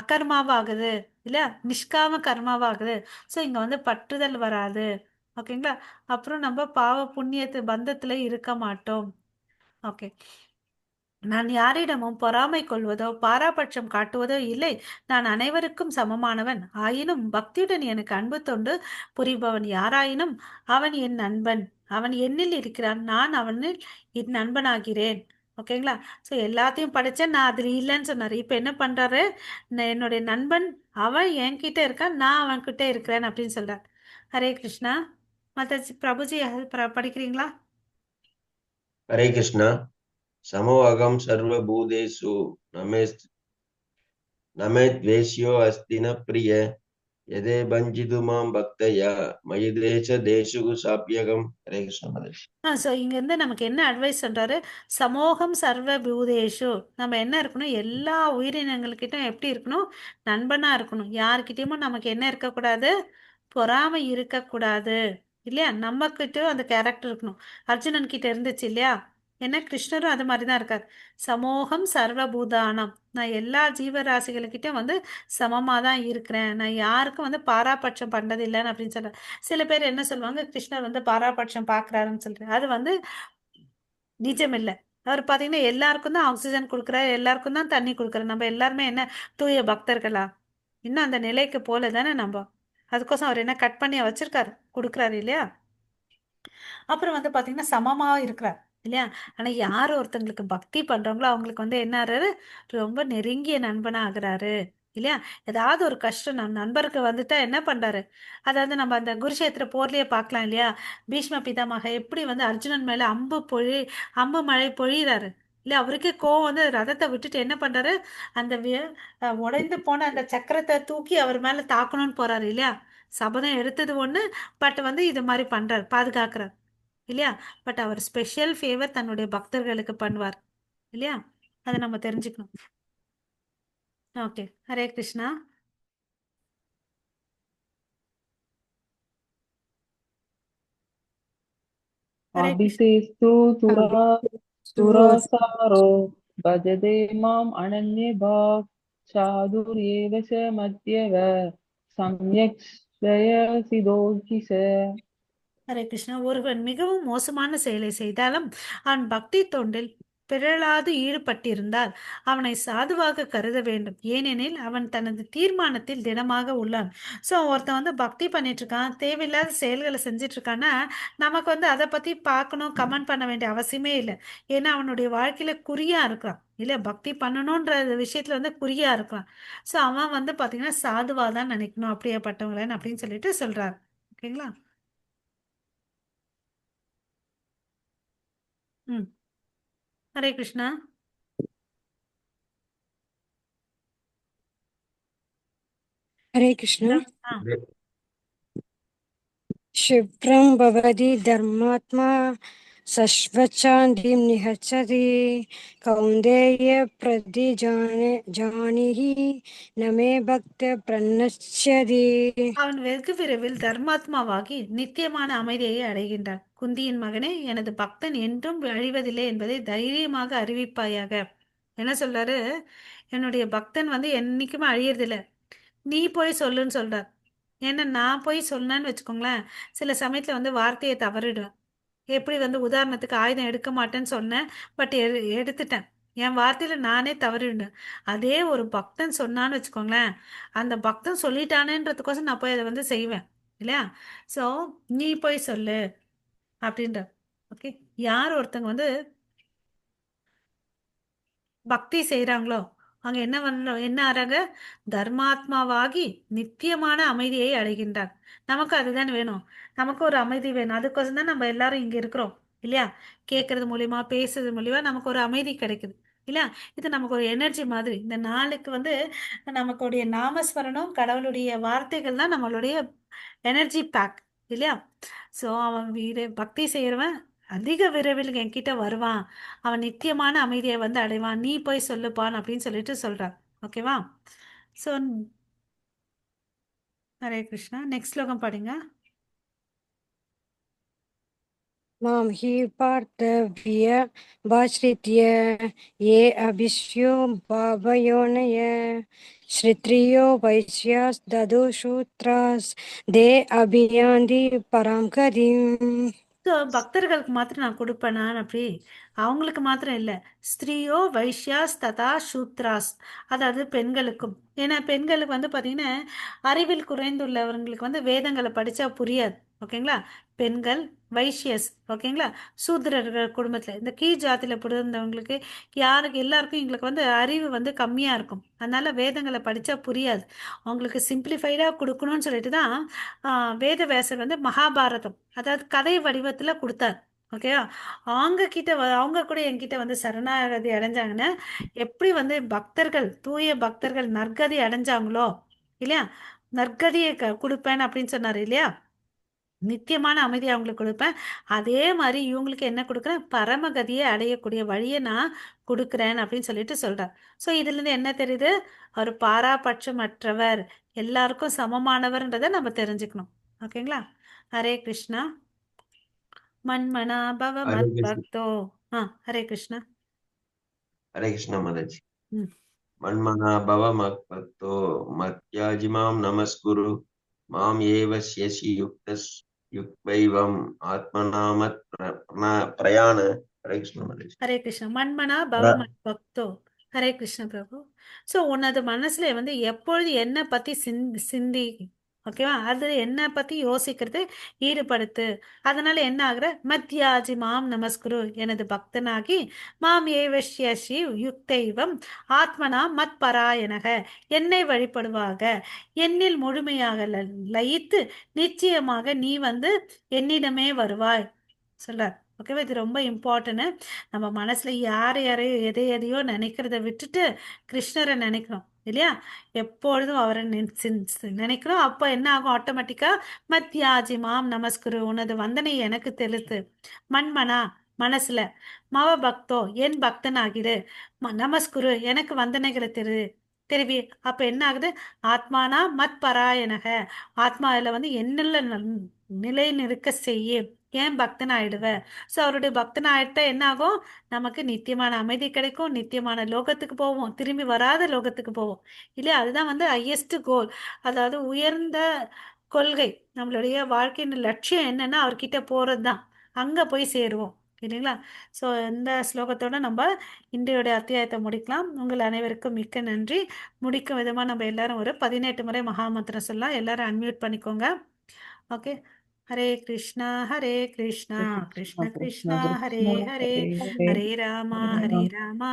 அகர்மாவா ஆகுது இல்லையா, நிஷ்காம கர்மாவா ஆகுது. ஸோ இங்க வந்து பற்றுதல் வராது, ஓகேங்களா. அப்புறம் நம்ம பாவ புண்ணியத்து பந்தத்துல இருக்க மாட்டோம். ஓகே. நான் யாரிடமும் பொறாமை கொள்வதோ பாராபட்சம் காட்டுவதோ இல்லை. நான் அனைவருக்கும் சமமானவன். ஆயினும் பக்தியுடன் எனக்கு அன்பு தொண்டு புரிபவன் யாராயினும் அவன் என் நண்பன். அவன் என்னில் இருக்கிறான், நான் அவனில் என் நண்பனாகிறேன். ஓகேங்களா. ஸோ எல்லாத்தையும் படித்தேன், நான் அதில் இல்லைன்னு சொன்னார். இப்போ என்ன பண்ணுறாரு, என்னுடைய நண்பன் அவன் என்கிட்ட இருக்கான், நான் அவன்கிட்ட இருக்கிறேன் அப்படின்னு சொல்கிறார். ஹரே கிருஷ்ணா. மற்ற பிரபுஜி படிக்கிறீங்களா? ஹரே கிருஷ்ணா. समो अहम सर्वभूतेषु न मे द्वेष्यो अस्ति न प्रिय यदे भञ्जितु मां भक्तया मयि देशु साप्यகம். ஹரே கிருஷ்ணா மாதாஜி. ஸோ இங்கேருந்து நமக்கு என்ன அட்வைஸ் சொல்றாரு, சமோகம் சர்வ பூதேஷு. நம்ம என்ன இருக்கணும், எல்லா உயிரினங்கள்கிட்ட எப்படி இருக்கணும், நண்பனா இருக்கணும். யாருக்கிட்டேயுமே நமக்கு என்ன இருக்கக்கூடாது, பொறாமை இருக்கக்கூடாது இல்லையா. நம்ம கிட்டயும் அந்த கேரக்டர் இருக்கணும். அர்ஜுனன் கிட்ட இருந்துச்சு இல்லையா. ஏன்னா கிருஷ்ணரும் அது மாதிரி தான் இருக்கார். சமோகம் சர்வபூதானம், நான் எல்லா ஜீவராசிகளுக்கிட்டையும் வந்து சமமாக தான் இருக்கிறேன், நான் யாருக்கும் வந்து பாராபட்சம் பண்ணது இல்லைன்னு அப்படின்னு சொல்றேன். சில பேர் என்ன சொல்லுவாங்க, கிருஷ்ணர் வந்து பாராபட்சம் பார்க்குறாருன்னு சொல்றேன். அது வந்து நிஜம் இல்லை அவர் பார்த்தீங்கன்னா எல்லாருக்கும் தான் ஆக்சிஜன் கொடுக்குறாரு, எல்லாருக்கும் தான் தண்ணி கொடுக்குறாரு. நம்ம எல்லாருமே என்ன தூய பக்தர்களா? இன்னும் அந்த நிலைக்கு போல தானே நம்ம. அதுக்கோசம் அவர் என்ன கட் பண்ணி வச்சிருக்காரு, கொடுக்குறாரு இல்லையா? அப்புறம் வந்து பார்த்தீங்கன்னா சமமா இருக்கிறார் இல்லையா? ஆனா யார் ஒருத்தங்களுக்கு பக்தி பண்றாங்களோ அவங்களுக்கு வந்து என்ன ஆறாரு, ரொம்ப நெருங்கிய நண்பனா ஆகுறாரு இல்லையா? ஏதாவது ஒரு கஷ்டம் நண்பருக்கு வந்துட்டா என்ன பண்றாரு? அதாவது நம்ம அந்த குருஷேத்திர போர்லயே பார்க்கலாம் இல்லையா? பீஷ்ம பிதாமக எப்படி வந்து அர்ஜுனன் மேல அம்பு மழை பொழியிறாரு இல்லையா? அவருக்கே கோவம் வந்து ரதத்தை விட்டுட்டு என்ன பண்றாரு, அந்த உடைந்து போன அந்த சக்கரத்தை தூக்கி அவர் மேல தாக்கணும்னு போறாரு இல்லையா? சபதம் எடுத்தது ஒண்ணு, பட் வந்து இது மாதிரி பண்றாரு, பாதுகாக்கிறார் இல்லையா? பட் அவர் ஸ்பெஷல் ஃபேவர் தன்னுடைய பக்தர்களுக்கு பண்ணுவார் இல்லையா? அதை நம்ம தெரிஞ்சுக்கணும். ஓகே, ஹரே கிருஷ்ணா. ஹரே கிருஷ்ணா. அபிதேஸ்து துராசாரோ பஜதே மாம் அனன்ய பாவ் சாதுர்யேவ ச மத்யவ சம்யக் ஸ்ரயசி தோஷிச. ஹரே கிருஷ்ணா. ஒருவன் மிகவும் மோசமான செயலை செய்தாலும் அவன் பக்தி தொண்டில் பிறழாது ஈடுபட்டிருந்தால் அவனை சாதுவாக கருத வேண்டும், ஏனெனில் அவன் தனது தீர்மானத்தில் திடமாக உள்ளான். ஸோ ஒருத்தன் வந்து பக்தி பண்ணிட்டு இருக்கான், தேவையில்லாத செயல்களை செஞ்சுட்டு இருக்கான்னா நமக்கு வந்து அதை பத்தி பார்க்கணும், கமெண்ட் பண்ண வேண்டிய அவசியமே இல்லை. ஏன்னா அவனுடைய வாழ்க்கையில குறியா இருக்கிறான் இல்லையா? பக்தி பண்ணணுன்ற விஷயத்துல வந்து குறியா இருக்கிறான். ஸோ அவன் வந்து பாத்தீங்கன்னா சாதுவா தான் நினைக்கணும் அப்படியேப்பட்டவங்களேன்னு அப்படின்னு சொல்லிட்டு சொல்றாரு. ஓகேங்களா? ம். ஹரே கிருஷ்ணா. हरे कृष्ण। ஆ क्षिप्रं भवति धर्मात्मा शश्वच्छान्तिं निहच्छति कौन्तेय जानीहि न मे भक्त प्रणश्यति। அவன் வெகு விரைவில் தர்மாத்மாவாகி நித்தியமான அமைதியை அடைகின்றான். குந்தியின் மகனே, எனது பக்தன் என்றும் அழிவதில்லை என்பதை தைரியமாக அறிவிப்பாயாக. என்ன சொல்றாரு? என்னுடைய பக்தன் வந்து என்னைக்குமே அழியறதில்லை, நீ போய் சொல்லுன்னு சொல்றார். ஏன்னா நான் போய் சொன்னேன்னு வச்சுக்கோங்களேன், சில சமயத்துல வந்து வார்த்தையை தவறிடுவேன். எப்படி வந்து உதாரணத்துக்கு ஆயுதம் எடுக்க மாட்டேன்னு சொன்னேன், பட் எடுத்துட்டேன். என் வார்த்தையில நானே தவறிவிட்டேன். அதே ஒரு பக்தன் சொன்னான்னு வச்சுக்கோங்களேன், அந்த பக்தன் சொல்லிட்டானேன்றதுக்கோசம் நான் போய் அதை வந்து செய்வேன் இல்லையா? ஸோ நீ போய் சொல்லு அப்படின்ற. ஓகே, யார் ஒருத்தங்க வந்து பக்தி செய்கிறாங்களோ அவங்க என்ன ஆறாங்க? தர்மாத்மாவாகி நித்தியமான அமைதியை அடைகின்றார். நமக்கு அதுதான் வேணும், நமக்கு ஒரு அமைதி வேணும். அதுக்கோசம் தான் நம்ம எல்லாரும் இங்க இருக்கிறோம் இல்லையா? கேட்கறது மூலியமா, பேசுறது மூலியமா நமக்கு ஒரு அமைதி கிடைக்குது இல்லையா? இது நமக்கு ஒரு எனர்ஜி மாதிரி. இந்த நாளுக்கு வந்து நமக்குடைய நாமஸ்மரணம், கடவுளுடைய வார்த்தைகள் தான் நம்மளுடைய எனர்ஜி பேக் இல்லையா? ஸோ அவன் பக்தி செய்கிறவன் அதிக விரைவில் என்கிட்ட வருவான், அவன் நித்தியமான அமைதியை வந்து அடைவான், நீ போய் சொல்லுப்பான் அப்படின்னு சொல்லிட்டு சொல்றான். ஓகேவா? ஸோ ஹரே கிருஷ்ணா. நெக்ஸ்ட் ஸ்லோகம் படிங்க. मां हि पार्थव्यभाश्रित्य ये अभिष्यो भावयोनय श्रित्रियो वैश्यास् ददुशूत्रास् दे अभियान्ति परां गतिम्। ஸோ பக்தர்களுக்கு மாத்திரம் நான் கொடுப்பேனான் அப்படி, அவங்களுக்கு மாத்திரம் இல்லை, ஸ்திரீயோ வைஷ்யாஸ் ததா சூத்ராஸ், அதாவது பெண்களுக்கும். ஏன்னா பெண்களுக்கு வந்து பார்த்தீங்கன்னா அறிவில் குறைந்துள்ளவர்களுக்கு வந்து வேதங்களை படித்தா புரியாது. ஓகேங்களா? பெண்கள், வைஷ்யஸ், ஓகேங்களா, சூத்திரர்கள் குடும்பத்தில் இந்த கீழ் ஜாதியில் பிறந்தவங்களுக்கு யாருக்கு எல்லாருக்கும் எங்களுக்கு வந்து அறிவு வந்து கம்மியாக இருக்கும். அதனால வேதங்களை படித்தா புரியாது, அவங்களுக்கு சிம்பிளிஃபைடாக கொடுக்கணும்னு சொல்லிட்டு தான் வேதவியாசர் வந்து மகாபாரதம் அதாவது கதை வடிவத்தில் கொடுத்தார். ஓகேவா? அவங்க கூட என்கிட்ட வந்து சரணாகதி அடைஞ்சாங்கன்னா எப்படி வந்து பக்தர்கள், தூய பக்தர்கள் நற்கதி அடைஞ்சாங்களோ இல்லையா, நற்கதியை கொடுப்பேன் அப்படின்னு சொன்னார் இல்லையா? நித்தியமான அமைதியை அவங்களுக்கு கொடுப்பேன். அதே மாதிரி இவங்களுக்கு என்ன கொடுக்குறேன்? பரமகதியை அடையக்கூடிய வழியை நான் கொடுக்குறேன் அப்படின்னு சொல்லிட்டு சொல்றார். ஸோ இதுல இருந்து என்ன தெரியுது? அவர் பாராபட்சமற்றவர், எல்லாருக்கும் சமமானவர்ன்றதை நம்ம தெரிஞ்சுக்கணும். ஓகேங்களா? ஹரே கிருஷ்ணா. மன்மனா பவ हरे மத் कृष्ण। பக்தோ. ஹரே கிருஷ்ணா. हरे कृष्ण माताजी। ம். मन्मना भव मद्भक्तो मत्याजिमां नमस्कुरु मां ये वश्यसि युक्तैवम् आत्मनामत् प्रयाण ஹரே கிருஷ்ண மாதாஜி. ஹரே கிருஷ்ணா. மன்மனா பவ அதான். மத் பக்தோ. ஹரே கிருஷ்ண பிரபு. ஸோ உனது மனசுல வந்து எப்பொழுது என்ன பத்தி சிந்தி, ஓகேவா, அது என்ன பத்தி யோசிக்கிறது, ஈடுபடுத்து. அதனால என்ன ஆகுற, மத்யாஜி மாம் நமஸ்குரு, எனது பக்தனாகி, மாம் ஏவஷ்யசி யுக்தைவம் ஆத்மனா மத் பராயணக, என்னை வழிபடுவாக, என்னில் முழுமையாக லயித்து நிச்சயமாக நீ வந்து என்னிடமே வருவாய் சொல்றார். ஓகேவா, இது ரொம்ப இம்பார்ட்டன்ட். நம்ம மனசுல யாரையோ எதையோ நினைக்கிறத விட்டுட்டு கிருஷ்ணரை நினைக்கிறோம் இல்லையா, எப்பொழுதும் அவரை நினைக்கிறோம். அப்போ என்ன ஆகும், ஆட்டோமேட்டிக்கா மத்யாஜி மாம் நமஸ்குரு, உனது வந்தனை எனக்கு தெளித்து, மண்மனா மனசுல, மவ பக்தோ என் பக்தனாகிடு, நமஸ்குரு எனக்கு வந்தனைகளை தெரிவி. அப்ப என்ன ஆகுது, ஆத்மானா மத் பராயணக, ஆத்மாவில வந்து என்னில் நிலை நிற்க செய்ய, ஏன் பக்தன் ஆயிடுவ. ஸோ அவருடைய பக்தன் ஆயிட்டா என்ன ஆகும், நமக்கு நித்தியமான அமைதி கிடைக்கும், நித்தியமான லோகத்துக்கு போவோம், திரும்பி வராத லோகத்துக்கு போவோம் இல்லையா. அதுதான் வந்து ஹையஸ்ட் கோல், அதாவது உயர்ந்த கொள்கை. நம்மளுடைய வாழ்க்கையின் லட்சியம் என்னன்னா அவர்கிட்ட போகிறது தான், அங்கே போய் சேருவோம் இல்லைங்களா. ஸோ இந்த ஸ்லோகத்தோட நம்ம இன்றையோட அத்தியாயத்தை முடிக்கலாம். உங்கள் அனைவருக்கும் மிக்க நன்றி. முடிக்கும் விதமாக நம்ம எல்லாரும் ஒரு 18 முறை மகாமந்திரம் சொல்லலாம். எல்லாரும் அன்மியூட் பண்ணிக்கோங்க. ஓகே. ஹரே கிருஷ்ணா ஹரே கிருஷ்ணா கிருஷ்ண கிருஷ்ணா ஹரே ஹரே, ஹரே ராமா ஹரே ராமா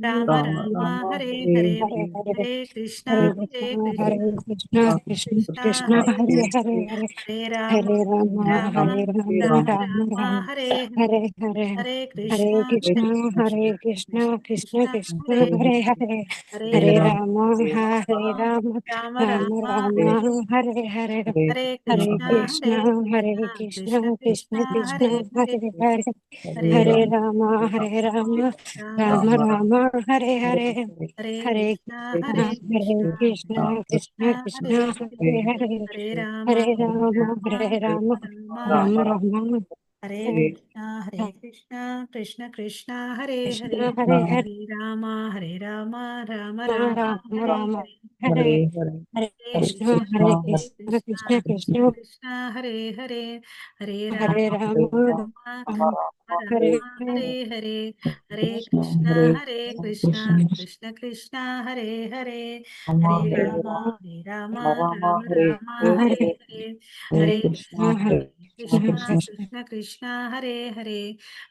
ராம ராமா ஹரே ஹரே, ஹரே ஹரே ஹரே கிருஷ்ணா ஹரே ஹரே கிருஷ்ணா கிருஷ்ணா ஹரே கிருஷ்ணா கிருஷ்ண கிருஷ்ணா கிருஷ்ணா ஹரே ஹரே ஹரே, ஹரே ஹரே ஹரே ராமா ஹரே ராமா ராமா ஹரே ராமா ராம ராம ராமா ராம ஹரே ஹரே, ஹரே ஹரே ஹரே ஹரே கிருஷ்ணா கிருஷ்ணா ஹரே கிருஷ்ணா கிருஷ்ணா கிருஷ்ண கிருஷ்ணா கிருஷ்ண ஹரே ஹரே ஹரே ஹரே ஹரே ராமா ராமா ஹரே ராம ராம ராம ராமா ராம ஹரே ஹரே ஹரே ஹரே ஹரே கிருஷ்ணா ஹரே கிருஷ்ணா ஹரே கிருஷ்ணா கிருஷ்ணா கிருஷ்ண கிருஷ்ண கிருஷ்ணா கிருஷ்ண ஹரே ஹரே, ஹரே ஹரே ஹரே ஹரே ராமா ராம ஹரே ராம ராம ராம ராம ஹரே ஹரே ஹரே ஹரே கிருஷ்ணா கிருஷ்ணா ஹரே ஹரே கிருஷ்ணா கிருஷ்ணா கிருஷ்ண கிருஷ்ண ஹரே கிருஷ்ண ஹரே, ஹரே ஹரே ஹரே ராமா ஹரே ராம ராமா ஹரே ராம ராம ராம ராம ஹரே ஹரே கிருஷ்ணா கிருஷ்ண கிருஷ்ணா ஹரே ஹரே, கிருஷ்ண ஹரே ஹரே ஹரே ராமா ராம ராம ராமா ராம ஹரே ராம ஹரே, ஹரே ஹரே ஹரே கிருஷ்ண கிருஷ்ணா ஹரே கிருஷ்ண கிருஷ்ண கிருஷ்ண கிருஷ்ண கிருஷ்ண கிருஷ்ணா ஹரே ஹரே, ஹரே ஹரே ராமா ராம ராமா ராம ஹரே ஹரே ஹரே, ஹரே கிருஷ்ணா கிருஷ்ண கிருஷ்ணா ஹரே ஹரே, ஹரே ராமா ராம ஹரே ஹரே ஹரே, ஹரே கிருஷ்ண ஹரே கிருஷ்ணா கிருஷ்ணா ஹரே ஹரே,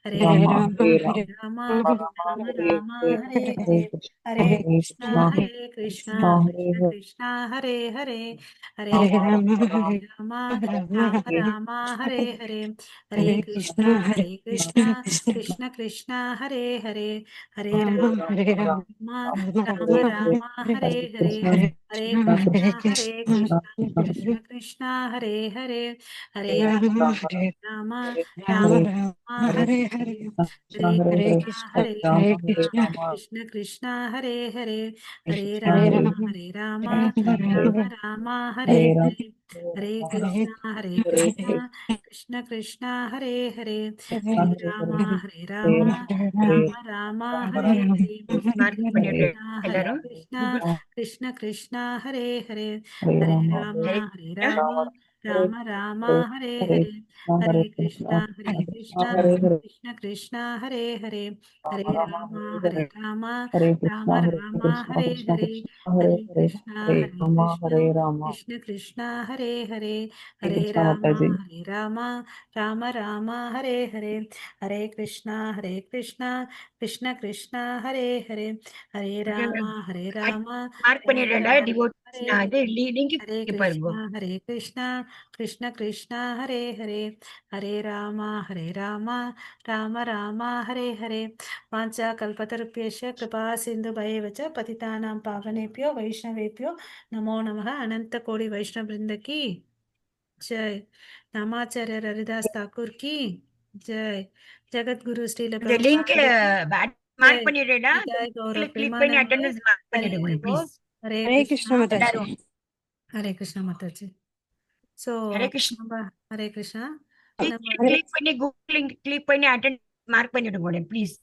ஹரே ஹரே ராமா ராம ஹரே ராமா ராம ஹரே ஹரே, ஹரே ஹரே கிருஷ்ணா கிருஷ்ண கிருஷ்ணா கிருஷ்ணா ஹரே ஹரே, ஹரே ஹரே ராமா ராம ஹரே ராமா ராம ஹரே ஹரே ஹரே, ஹரே ஹரே கிருஷ்ண கிருஷ்ணா ஹரே கிருஷ்ண கிருஷ்ண கிருஷ்ண கிருஷ்ணா ஹரே ஹரே, ஹரே ராம ராமா ஹரே ராம ராம ராம ஹரே ஹரே ஹரே, ஹரே ஹரே கிருஷ்ண கிருஷ்ணா ஹரே கிருஷ்ண கிருஷ்ண கிருஷ்ணா ஹரே ஹரே, ஹரே ஹரே ராமா ராம ஹரே ராமா ராம ராம ஹரே ஹரே, ஹரே ஹரே ஹரே கிருஷ்ணா கிருஷ்ண ஹரே கிருஷ்ண கிருஷ்ண கிருஷ்ணா ஹரே ஹரே, ஹரே ஹரே ராமா ராம ராமா ராம ராம ஹரே ஹரே, ஹரே ஹரே கிருஷ்ணா ஹரே கிருஷ்ண கிருஷ்ணா ஹரே ஹரே, ஹரே ஹரே ராமா ராம ஹரே ஹரே, மார்க் ஹரே பண்ணிடுறேன் கிருஷ்ணா எல்லாரும். கிருஷ்ண கிருஷ்ணா ஹரே ஹரே, ஹரே ராமா ஹரே கிருஷ்ணா. ராம ஹரே ஹரே, ஹரே கிருஷ்ணா கிருஷ்ண கிருஷ்ணா ஹரே ஹரே, ஹரே ராமா ராம ஹரே ஹரே, ஹரே கிருஷ்ணா கிருஷ்ண கிருஷ்ணா ஹரே ஹரே, ஹரே ராமா ராம ஹரே ஹரே, ஹரே கிருஷ்ணா கிருஷ்ண கிருஷ்ணா ஹரே ஹரே, ஹரே ராமா மார்க் பண்ணிடுறேன்டா. ஹரே டிவோஷன் அது லிங்க் ஹரே பாருங்க. கிருஷ்ணா கிருஷ்ண கிருஷ்ணா ஹரே ஹரே, ஹரே ராமா ராம ஹரே ஹரே, வாஞ்சா கல்பதருப்யேஷ கிருபா சிந்து பைவச்ச பதிதானாம் பாவனேபியோ வைஷ்ணவேபியோ நமோ நமः. अनंत कोटि वैष्णव वृंद की जय. नामाचार्य हरिदास ठाकुर की जय. जगत गुरु श्रील இந்த லிங்க் प्रभुपाद மார்க் பண்ணிடுறேன்டா. जय. गौरव கிளிக் பண்ணி प्रेमानंद அட்டெண்டன்ஸ் மார்க் हरे பண்ணிடுங்க बोल. ப்ளீஸ். हरे ஹரே கிருஷ்ண कृष्णा மாதாஜி. எல்லாரும் हरे कृष्णा माता जी. सो ஹரே கிருஷ்ணா. हरे कृष्णा. கிளிக் பண்ணி கூகுள் லிங்க் கிளிக் பண்ணி அட்டெண்டன்ஸ் மார்க் பண்ணிடுங்க ப்ளீஸ்.